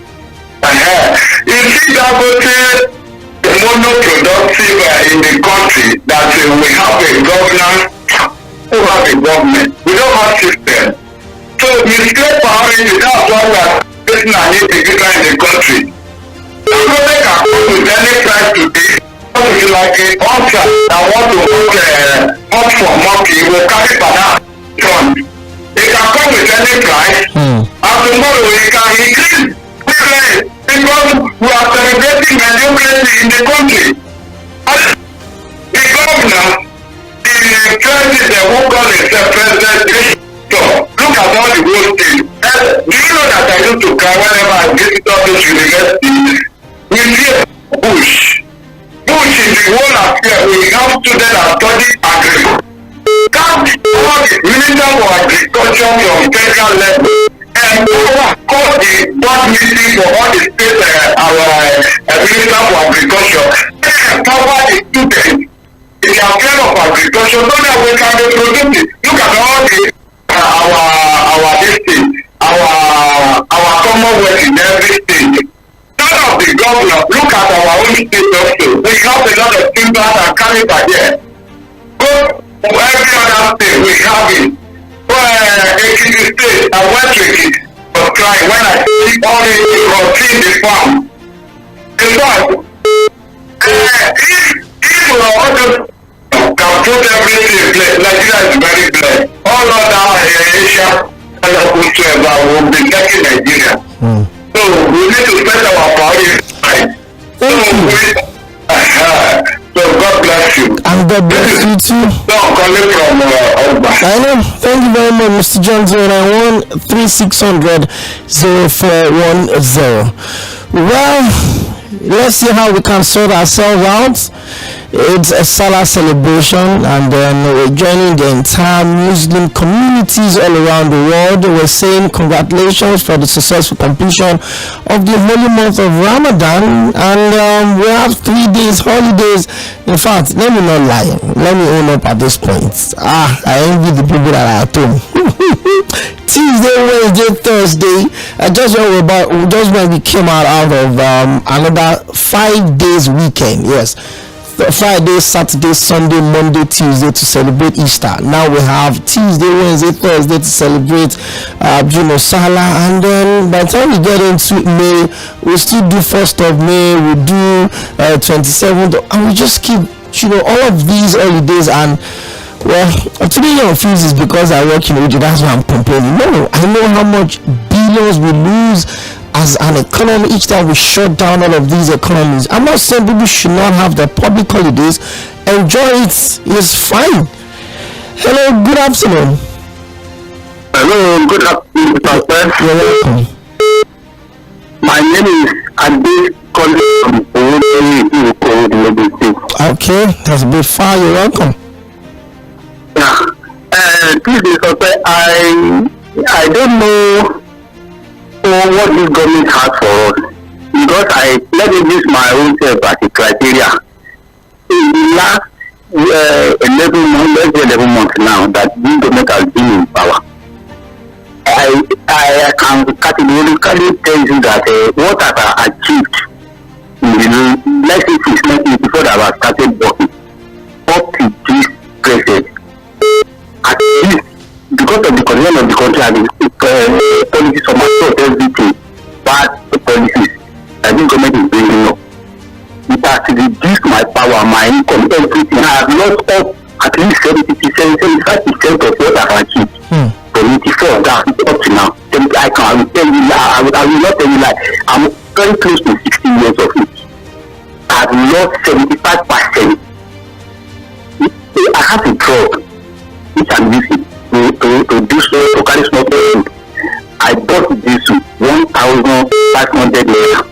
You see that the monoproductive in the country that we have a governance who have a government. We don't have system. So misplaced priority, that's why we are facing an individual in the country. Nobody can come with any price today. If you like a contract that want to work for monkey, will carry banana front. They can come with any price, and tomorrow we can increase price because we are celebrating the democracy in the country. The governor, the president who calls himself president, look at all the whole thing. Do you know that I used to cry whenever I visit all those universities? We see Bush. Bush is the whole affair. We have students that study agriculture. Count all the minister for agriculture from federal level and call the board meeting for all the state minister for agriculture. Empower the students in the affair of agriculture so that we can be productive. Look at all the our district, our commonwealth in every state. None of the governor, look at our own state also. We have a lot of timbers and caliber here. Go to every other state, we have it. Ekiti state, I went to Ekiti for crying when I see all the routine the farm. In fact, if we are all just can put everything in place, Nigeria is very blessed. All other Asia, whatsoever, we'll be getting Nigeria. So we need to set our priorities right. So God bless you. And God bless you too. So I'm calling from Oba. I know. Thank you very much, Mr. John. 091-3600-0410. Well, let's see how we can sort ourselves out. It's a Salah celebration, and then we're joining the entire Muslim communities all around the world. We're saying congratulations for the successful completion of the holy month of Ramadan, and we have 3 days holidays. In fact, let me not lie, let me own up at this point. I envy the people that are at home. Tuesday, Wednesday, Thursday, just when we came out of another 5 days weekend. Yes, Friday, Saturday, Sunday, Monday, Tuesday to celebrate Easter. Now we have Tuesday, Wednesday, Thursday to celebrate Salah, and then by the time we get into May, we still do 1st of May, we do 27th, and we just keep all of these holidays. And well, today your fees is because I work in Oji, that's why I'm complaining. No, I know how much billions we lose as an economy each time we shut down all of these economies. I'm not saying people should not have their public holidays. Enjoy it, it's fine. Hello, good afternoon. Hello, good afternoon, Pastor. You're welcome. My name is Ade, calling from 𝒂ᴜ. Okay, that's a bit far. You're welcome. Yeah. Please, Pastor, I don't know what this government has for us, because let me use my own self as a criteria. In the last 11 months now that this government has been in power, I can categorically tell you that what I have achieved in the last 6 months before that I started working up to this present, at least because of the condition of the country and the policies of my everything, bad policies that this government is bringing up, it has reduced my power, my income, everything. I have lost up at least 75% of what I have achieved. From 84 down up to now. I will tell you lie. I will not tell you lie. I'm very close to 60 years of age. I have lost 75%. I have a drug which I'm using to do so, to carry small things. I bought this 1,500 naira,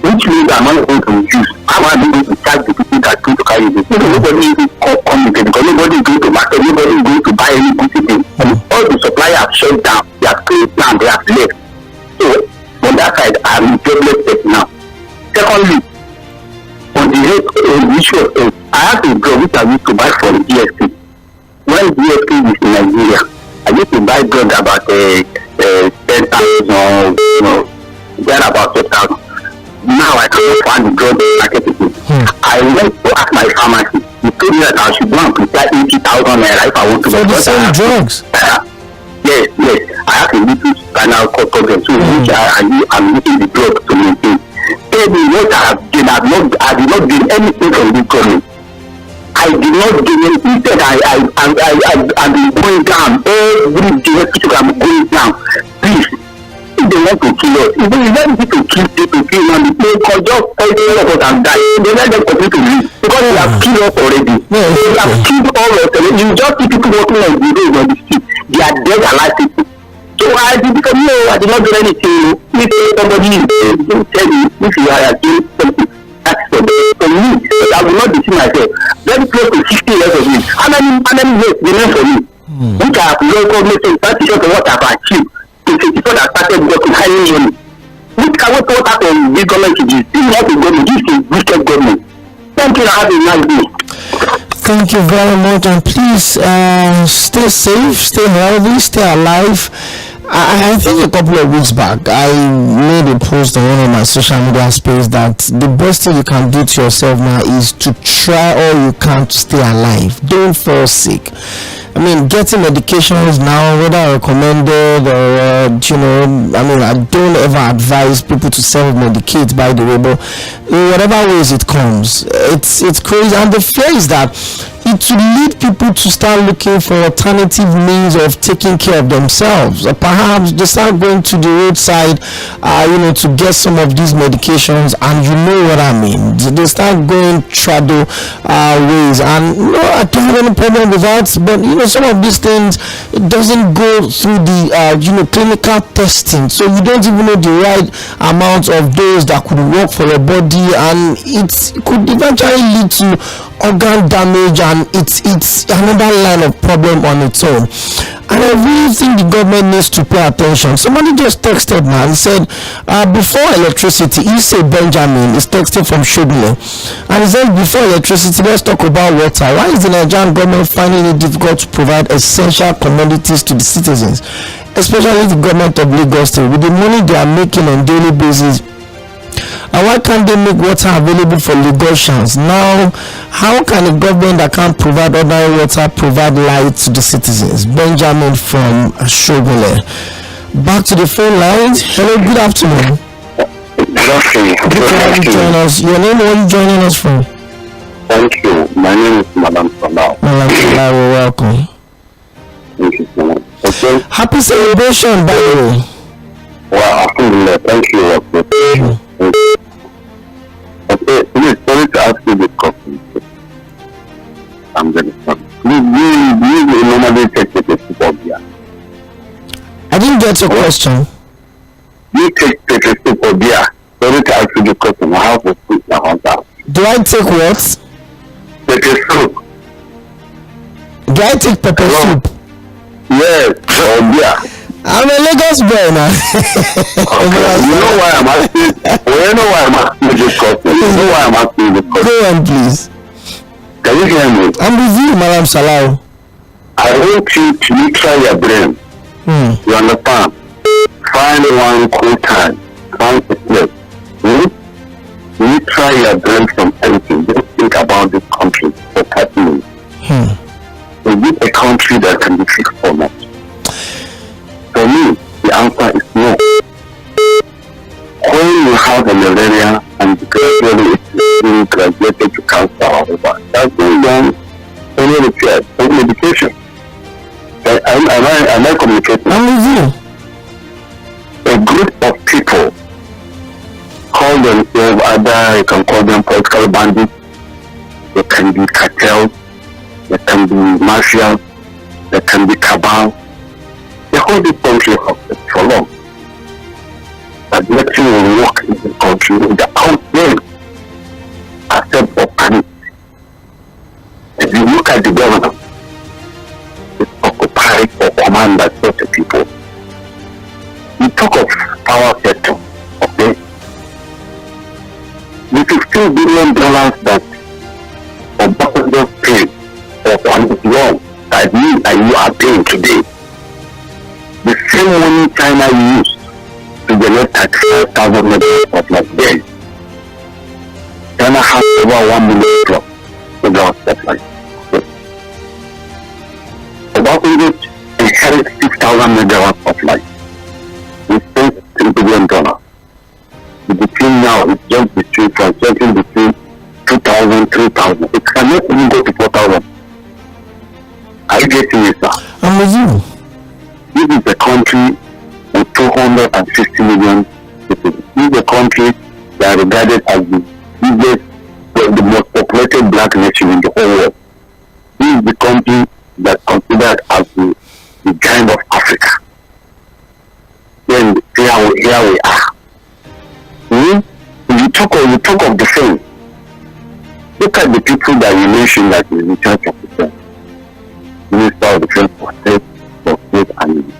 which means I'm not going to use. How am I going to charge the people that go to carry this? Nobody is coming because nobody is going to market, nobody is going to buy any good thing. All the suppliers have shut down, they have closed down, they have left. So on that side, I'm jobless now. Secondly, on the issue of health, I have a drug which I used to buy from DSP. When DSP is in Nigeria, I used to buy drugs about 10,000, then about 10,000. Now I cannot find the drug market. I went to ask my pharmacy. He told me that I should go and prepare 80,000 naira if I want to. For the same drugs? Yes. I have a little spinal cord problem, so which I'm using the drug to maintain. Tell me what I have done. I did not gain anything from this government. I did not gain anything. Instead, I'm going down. Every day, I'm going down. Please, if they want to kill us, if they want to kill people, and they can just all of us and die. They let them continue to live because they have killed us already. They have killed all of us already. You just see people walking on the road on the street. They are dead alive people. So I did because no, I did not do anything. If somebody will tell you if you are doing something, that's for me. But I will not deceive myself. Very close to 60 years of age. How many years remain for me? Which I have no government in practice of what I have achieved. Before that started working highly money. Which can what type of big government it is? This is not a government, this is wicked government. Thank you and have a nice day. Thank you very much, and please stay safe, stay healthy, stay alive. I think a couple of weeks back I made a post on one of my social media space that the best thing you can do to yourself now is to try all you can to stay alive. Don't fall sick. I mean, getting medications now, whether recommended or I don't ever advise people to self-medicate, by the way, but in whatever ways it comes, it's crazy. And the fear is that it will lead people to start looking for alternative means of taking care of themselves. Or perhaps they start going to the roadside, to get some of these medications, and you know what I mean. They start going trado ways, and I don't have any problem with that. But some of these things, it doesn't go through the clinical testing, so you don't even know the right amount of those that could work for your body, and it could eventually lead to organ damage, and it's another line of problem on its own. And I really think the government needs to pay attention. Somebody just texted me and said, before electricity, he said Benjamin is texting from Shobile, and he said, before electricity, let's talk about water. Why is the Nigerian government finding it difficult to provide essential commodities to the citizens, especially the government of Lagos State, with the money they are making on daily basis? And why can't they make water available for Lagosians? Now, how can a government that can't provide ordinary water provide light to the citizens? Benjamin from Shobile. Back to the phone lines. Hello, good afternoon. Good afternoon. Good afternoon. Join us. Your name, where are you joining us from? Thank you. My name is Madam Salah. Madam Salah, welcome. Thank you so much. Okay. Happy celebration, by the way. Well, alhamdulillah. Thank you. Okay, please, sorry to ask you this question. I'm very sorry. You normally take the 𝒂𝒏𝒈𝒄𝒂𝒈𝒃. I didn't get your question. You take the 𝒂𝒏𝒈𝒃. Sorry to ask you the question. I have to speak my answer. Do I take what? Pepper soup. Do I take pepper soup? Yes, 𝒂𝒏𝒈𝒃. I'm a Lagos boy now. Okay. You know why I'm asking? You know why I'm asking this question? You know why I'm asking this question? Go on, please. Can you hear me? I'm with you, Madam Salah. I want you to try your brain. You understand? Find one cool time. Find a place. You try your brain from anything. Just think about this country for 30 minutes. Is it a country that can be fixed or not? For me, the answer is no. When you have a malaria and gradually it's graduated to cancer or whatever, that's going on any repair, any medication. Am I communicating? I'm with you. A group of people call themselves, either you can call them political bandits, they can be cartels, they can be mafias, they can be cabal. The whole this country has for long. That nothing will work in the country without them accept of panic. If you look at the government, it's occupied or command by such a people. You talk of power sector, okay? The $15 billion that Obama just paid for one loan that me and you are paying today. The same money China used to generate 35,000 megawatts of like then. China has over 1 million plus megawatts of like. About it inherit 6,000 megawatts of light. We spent $3 billion. Between now, it's just between 2,000, 3,000. It cannot even go to 4,000. Are you getting it, sir? I'm with you. This is a country with 250 million people. This is a country that are regarded as the biggest, the most populated black nation in the whole world. This is the country that's considered as the giant of Africa. Then here we are. You talk of defense. Look at the people that you mentioned that is in charge of defense. Minister of Defense for State, and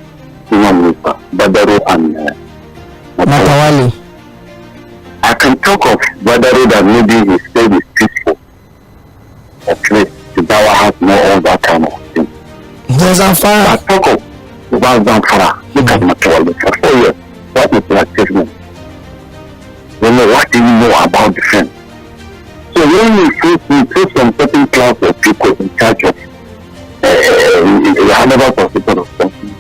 Senior Minister, Badaro and Matawali. I can talk of Badaro that maybe his state is peaceful. Okay, Zimbabwe has no all that kind of thing. There's a fire. I talk of Zamfara. Look at Matawali for 4 years. What is the achievement? You know, what do you know about defense? So when you see some certain class of people in charge of you have never considered of something.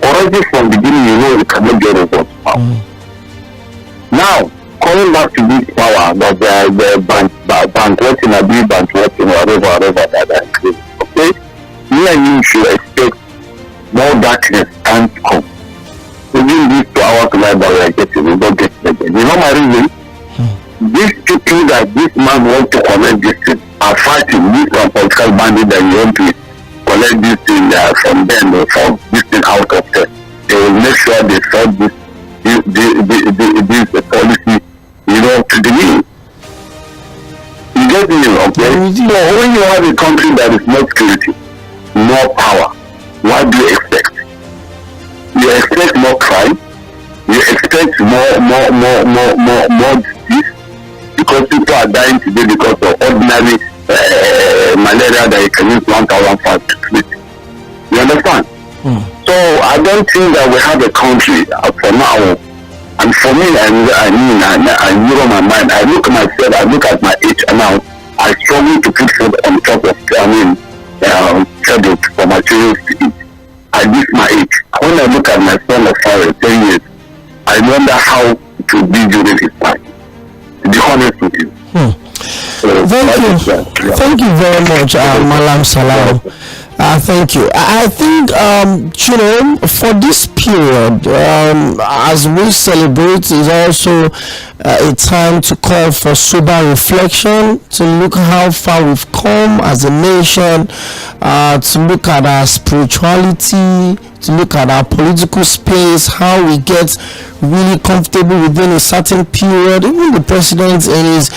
Already from the beginning, you know you cannot get results now. Now, coming back to this power that the bankrupting, I be bankrupting, whatever that I claim. Okay? Me and you should expect more darkness time to come. Within these 2 hours tonight that we are getting, we don't get it again. You know my reason? These people that this man wants to collect this thing are fighting this political bandit that you want to collect this thing from them or from this thing out of them. They will make sure they solve this policy, you know, to the need. You get me, okay? So when you have a country that is more security, more power, what do you expect? You expect more crime, you expect more disease, because people are dying today because of ordinary malaria that you can use 1,005 to treat. You understand? So I don't think that we have a country for now. And for me, I mirror my mind. I look at myself, I look at my age, and now I struggle to put food on top of table for my children to eat. At this my age, when I look at my son of 10 years, I wonder how it will be during his time. To be honest with you. Thank you very much, Malam Salam. Thank you. I think, for this period, as we celebrate, is also a time to call for sober reflection, to look how far we've come as a nation, to look at our spirituality, to look at our political space, how we get really comfortable within a certain period. Even the president in his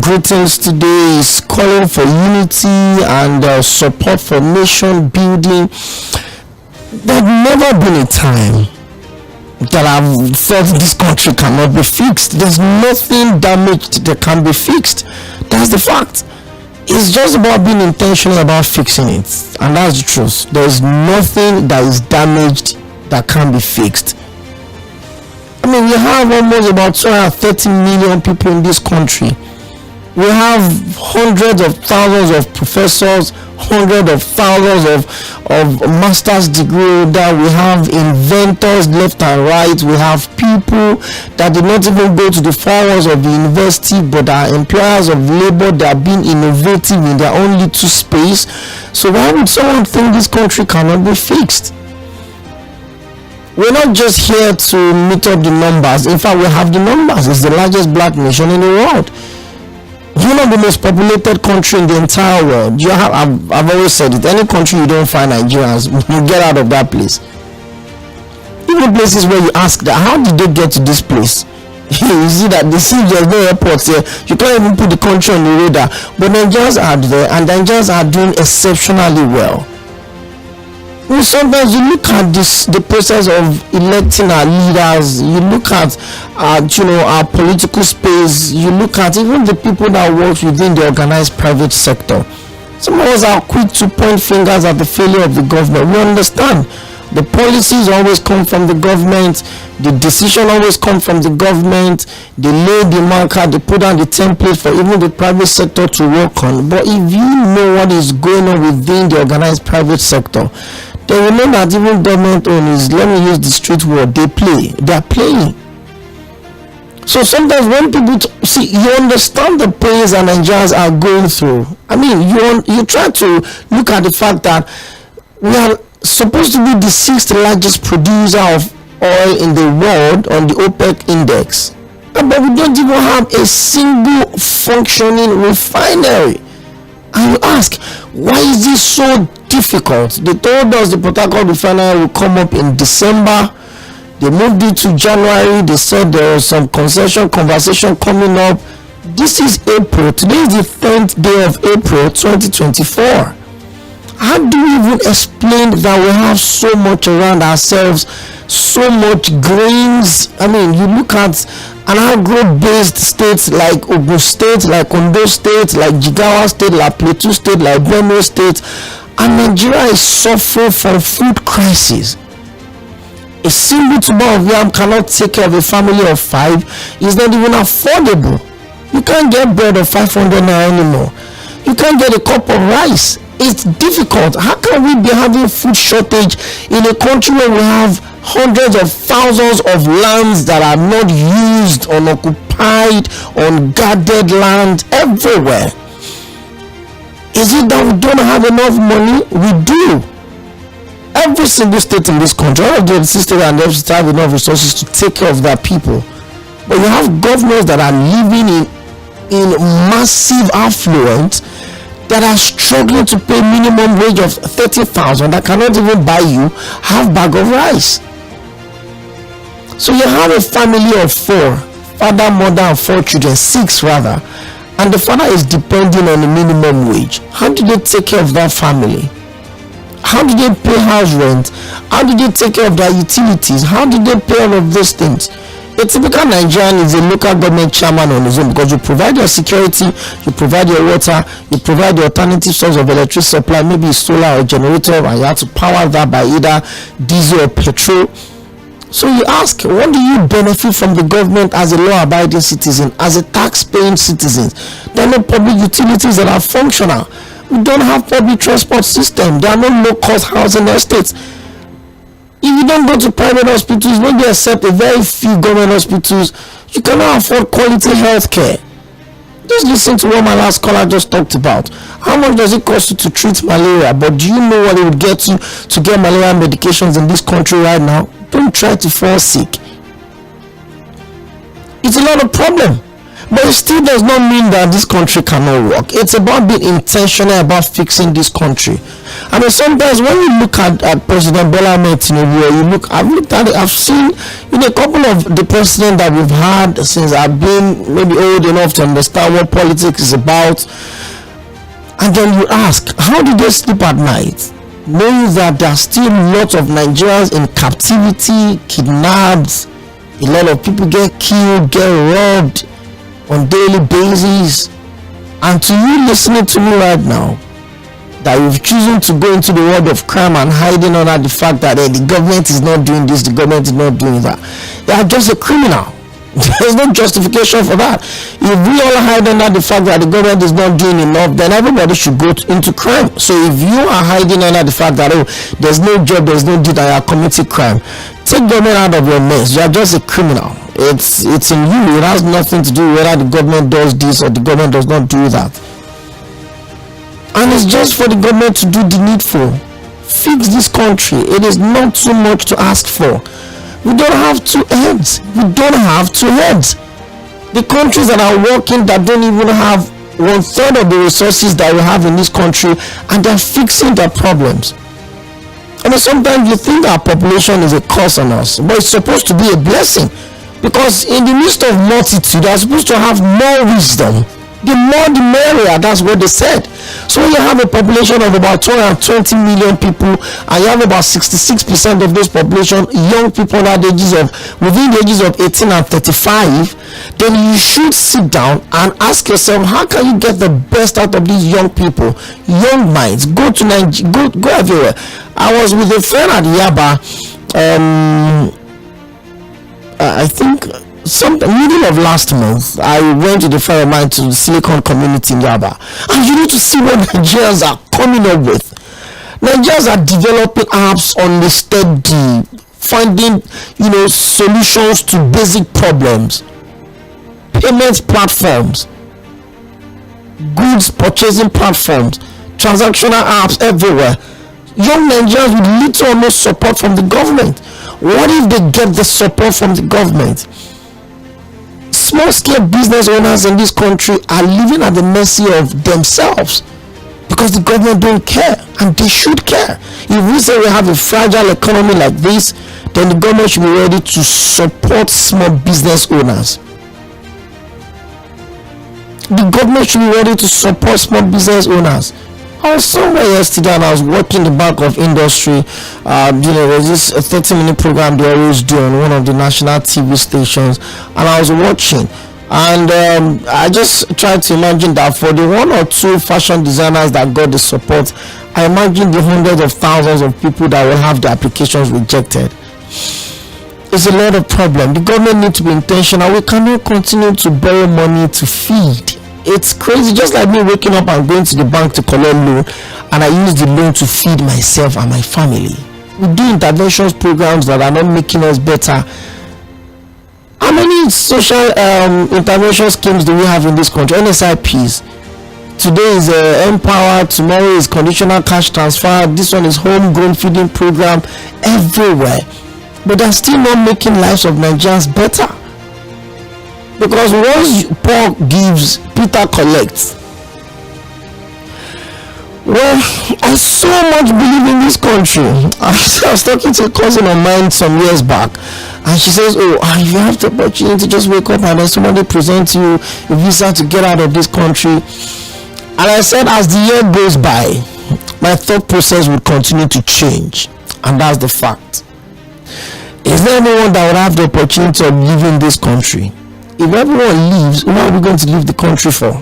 greetings today is calling for unity and support for nation building. There's never been a time that I've thought this country cannot be fixed. There's nothing damaged that can be fixed. That's the fact. It's just about being intentional about fixing it, and that's the truth. There's nothing that is damaged that can be fixed. I mean, we have almost about 230 million people in this country. We have hundreds of thousands of professors, hundreds of thousands of master's degree that we have inventors left and right. We have people that did not even go to the 4 walls of the university, but are employers of labor that are being innovative in their own little space. So why would someone think this country cannot be fixed? We're not just here to meet up the numbers. In fact, we have the numbers. It's the largest black nation in the world. You're not the most populated country in the entire world. I've always said it. Any country you don't find Nigerians, you get out of that place. Even places where you ask that, how did they get to this place? You see that they see there's no airports here. You can't even put the country on the radar. But Nigerians are there, and Nigerians are doing exceptionally well. Well, sometimes you look at the process of electing our leaders, you look at our political space, you look at even the people that work within the organized private sector. Some of us are quick to point fingers at the failure of the government. We understand the policies always come from the government, the decision always come from the government. They lay the marker, they put down the template for even the private sector to work on. But if you know what is going on within the organized private sector, they will know that even government owners, let me use the street word, they are playing. So sometimes when people see, you understand the pains that Nigerians are going through. I mean, you try to look at the fact that we are supposed to be the 6th largest producer of oil in the world on the OPEC index, but we don't even have a single functioning refinery. And you ask, why is this so difficult? They told us the Port Harcourt refinery will come up in December. They moved it to January. They said there was some concession conversation coming up. This is April. Today is the 10th day of April 2024. How do we even explain that we have so much around ourselves, so much grains? I mean, you look at an agro-based states like Ogun State, like Ondo State, like Jigawa State, like Plateau State, like Benue State, and Nigeria is suffering from food crisis. A single tuber of yam cannot take care of a family of 5. It's not even affordable. You can't get bread of 500 naira anymore. You can't get a cup of rice. It's difficult. How can we be having food shortage in a country where we have hundreds of thousands of lands that are not used, unoccupied? occupied, unguarded land everywhere. Is it that we don't have enough money? We do. Every single state in this country, all of the states and the states have enough resources to take care of their people. But you have governors that are living in massive affluence, that are struggling to pay minimum wage of 30,000, that cannot even buy you half bag of rice. So you have a family of 4, father, mother, and 4 children, 6 rather, and the father is depending on the minimum wage. How do they take care of that family? How do they pay house rent? How do they take care of their utilities? How do they pay all of those things? A typical Nigerian is a local government chairman on his own, because you provide your security, you provide your water, you provide the alternative source of electricity supply, maybe solar or generator, and you have to power that by either diesel or petrol. So you ask, what do you benefit from the government as a law-abiding citizen, as a tax-paying citizen? There are no public utilities that are functional. We don't have public transport system. There are no low-cost housing estates. If you don't go to private hospitals, maybe except a very few government hospitals, you cannot afford quality health care. Just listen to what my last caller just talked about. How much does it cost you to treat malaria? But do you know what it would get you to get malaria medications in this country right now? Don't try to fall sick. It's a lot of problem. But it still does not mean that this country cannot work. It's about being intentional about fixing this country. I mean, sometimes when you look at President Bola Ahmed Tinubu, I've seen a couple of the president that we've had since I've been maybe old enough to understand what politics is about. And then you ask, how do they sleep at night, knowing that there are still lots of Nigerians in captivity, kidnapped, a lot of people get killed, get robbed on daily basis? And to you listening to me right now, that you've chosen to go into the world of crime and hiding under the fact that the government is not doing this, the government is not doing that, you are just a criminal. There's no justification for that. If we all hide under the fact that the government is not doing enough, then everybody should go into crime. So if you are hiding under the fact that there's no job, there's no deed, and you are committing crime, take government out of your mess. You are just a criminal. It's in you. It has nothing to do whether the government does this or the government does not do that. And it's just for the government to do the needful. Fix this country. It is not too much to ask for. We don't have 2 heads. We don't have 2 heads. The countries that are working that don't even have 1/3 of the resources that we have in this country, and they're fixing their problems. I mean, sometimes you think our population is a curse on us, but it's supposed to be a blessing, because in the midst of multitude, they're supposed to have more wisdom. The more the merrier, that's what they said. So when you have a population of about 220 million people, and you have about 66% of this population young people within the ages of 18 and 35, then you should sit down and ask yourself, how can you get the best out of these young people, young minds? Go to Nigeria, go everywhere. I was with a friend at Yaba, I think middle of last month. I went to the friend of mine to the Silicon community in Yaba, and you need to see what Nigerians are coming up with. Nigerians are developing apps on the steady, finding solutions to basic problems, payment platforms, goods purchasing platforms, transactional apps everywhere. Young Nigerians with little or no support from the government. What if they get the support from the government? Small-scale business owners in this country are living at the mercy of themselves because the government don't care, and they should care. If we say we have a fragile economy like this, then the government should be ready to support small business owners. The government should be ready to support small business owners. I was somewhere yesterday and I was watching the back of industry. There's this 30-minute program they always do on one of the national TV stations, and I was watching, and I just tried to imagine that for the 1 or 2 fashion designers that got the support, I imagine the hundreds of thousands of people that will have their applications rejected. It's a lot of problem. The government needs to be intentional. We cannot continue to borrow money to feed. It's crazy. Just like me waking up and going to the bank to collect loan, and I use the loan to feed myself and my family. We do interventions programs that are not making us better. How many social intervention schemes do we have in this country? NSIPs. Today is Empower, tomorrow is conditional cash transfer, this one is homegrown feeding program, everywhere. But they're still not making lives of Nigerians better. Because once Paul gives, Peter collects. Well, I so much believe in this country. I was talking to a cousin of mine some years back, and she says, oh, if you have the opportunity to just wake up and then somebody presents you a visa to get out of this country. And I said, as the year goes by, my thought process will continue to change. And that's the fact. Is there anyone that would have the opportunity of leaving this country? If everyone leaves, what are we going to leave the country for?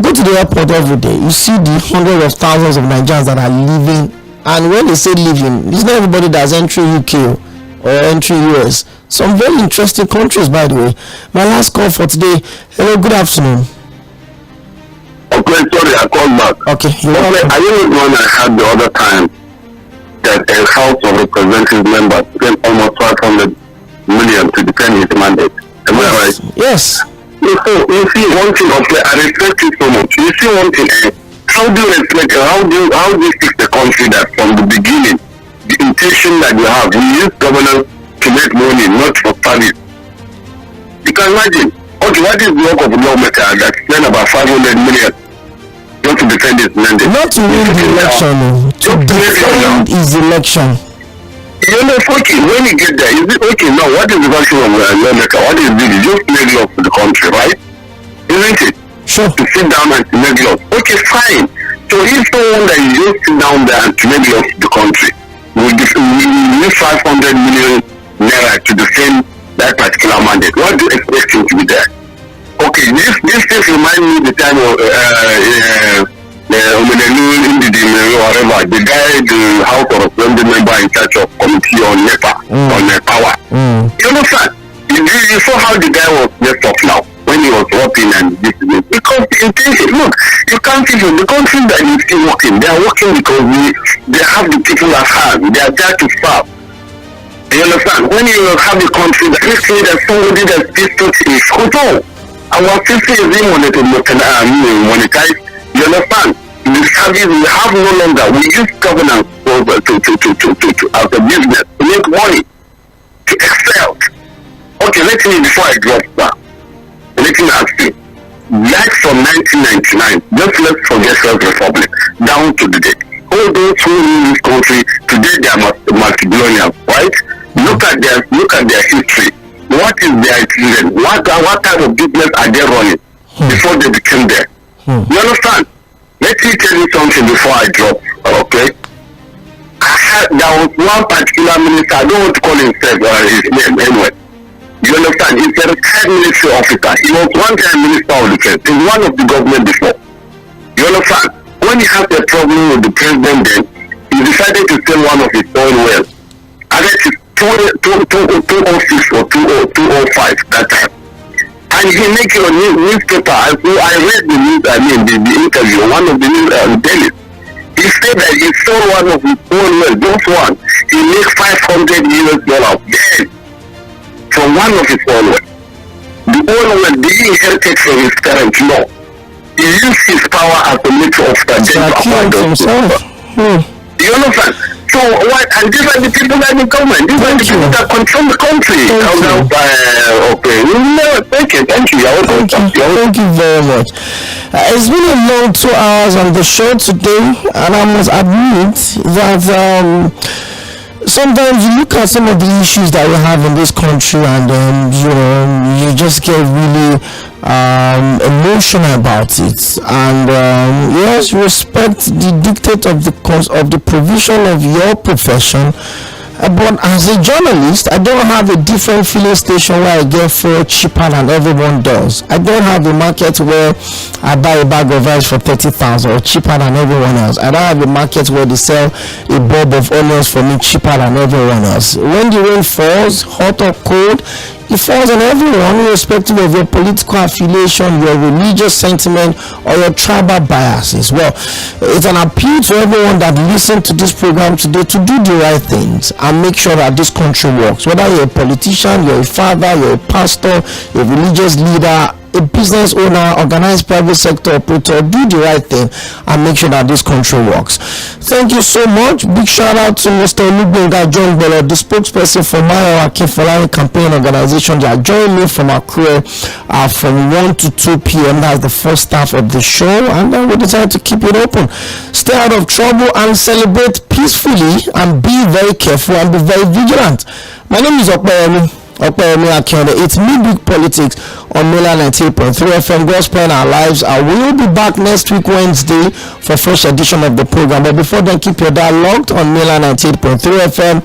Go to the airport every day. You see the hundreds of thousands of Nigerians that are leaving. And when they say leaving, it's not everybody that's entering UK or entering US. Some very interesting countries, by the way. My last call for today. Hello, good afternoon. Okay, sorry, I called back. Okay, you're welcome. I didn't know I had the other time that a House of Representatives member spent almost 500 million to defend his mandate. Am I right? Yes. You see one thing, okay, I respect you so much. You see one thing, how do you respect, how do you fix the country that from the beginning, the intention that you have, you use governance to make money, not for service. You can imagine, okay, what is the work of a lawmaker that spent about 500 million not to defend his mandate? Not to win the election, to defend his election. You know, okay, when you get there, is it okay now? What is the function of a lawmaker? What is it? You just make laws for the country, right? Isn't it? Sure. To sit down and to make laws. Okay, fine. So if someone that you just sit down there and to make laws for the country, we use 500 million naira to defend that particular mandate. What do you expect him to be there? Okay, this thing reminds me the time of whatever, the guy, the House of Assembly member in charge of committee on NEPA, on power. You understand? You saw how the guy was messed up now when he was working and this. Because the intention, look, you can't see the country that is still working. They are working because they have the people at hand. They are there to serve. You understand? When you have a country that let's say that somebody that speaks is control. Our system is monetized. You understand? The service we have no longer. We use governance to as a business to make money, to excel. Okay, let me before I drop that. Let me ask you. Like from 1999, just let's forget First Republic down to the day. All those who rule this country today, they are multi-billionaires, right? Look at their history. What is their children? What type of business are they running before they became there? You understand? Let me tell you something before I drop, okay? There was one particular minister, I don't want to call himself his name anyway. You understand? He's a retired military officer. He was one time Minister of Defense. He was one of the government before. You understand? When he had a problem with the president then, he decided to sell one of his oil wells. I think it's 206 or 205 that time. And he make a newspaper. I read the news, the interview, one of the news dailies. He said that he sold one of his own wells, just one. He made $500 then from one of his own wells. The oil well did he inherited from his parents? No. He used his power as a military officer then to acquire those people. You understand? So what? And these are the people that the government. These are the people that control the country. Okay. Thank you. Thank you very much. It's been a long 2 hours on the show today, and I must admit that sometimes you look at some of the issues that we have in this country, and you just get really emotional about it. And yes, respect the dictate of the provision of your profession. But as a journalist, I don't have a different filling station where I get fuel cheaper than everyone does. I don't have a market where I buy a bag of rice for 30,000 or cheaper than everyone else. I don't have a market where they sell a bulb of onions for me cheaper than everyone else. When the rain falls, hot or cold, it falls on everyone, irrespective of your political affiliation, your religious sentiment, or your tribal biases. Well, it's an appeal to everyone that listens to this program today to do the right things and make sure that this country works. Whether you're a politician, you're a father, you're a pastor, a religious leader, a business owner, organized private sector operator, do the right thing and make sure that this country works. Thank you so much. Big shout out to Mr. 𝒃𝒂💈, the spokesperson for my 𝒂𝒑 campaign organization that joined me from Accra from 1 to 2 p.m. That's the first half of the show, and then we decided to keep it open. Stay out of trouble and celebrate peacefully, and be very careful and be very vigilant. My name is 𝒃𝒑. It's Midweek Politics on Mainland 98.3 FM. God's plan our lives. I will be back next week Wednesday for a fresh edition of the program. But before then, keep your dial locked on Mainland 98.3 FM.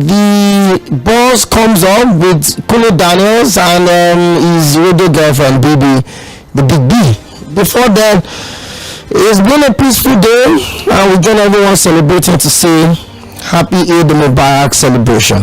The boss comes up with Kulu Daniels and his radio girlfriend, Baby, the Big B. Before then, it's been a peaceful day, and we join everyone celebrating to say Happy 𝒂𝒑 celebration.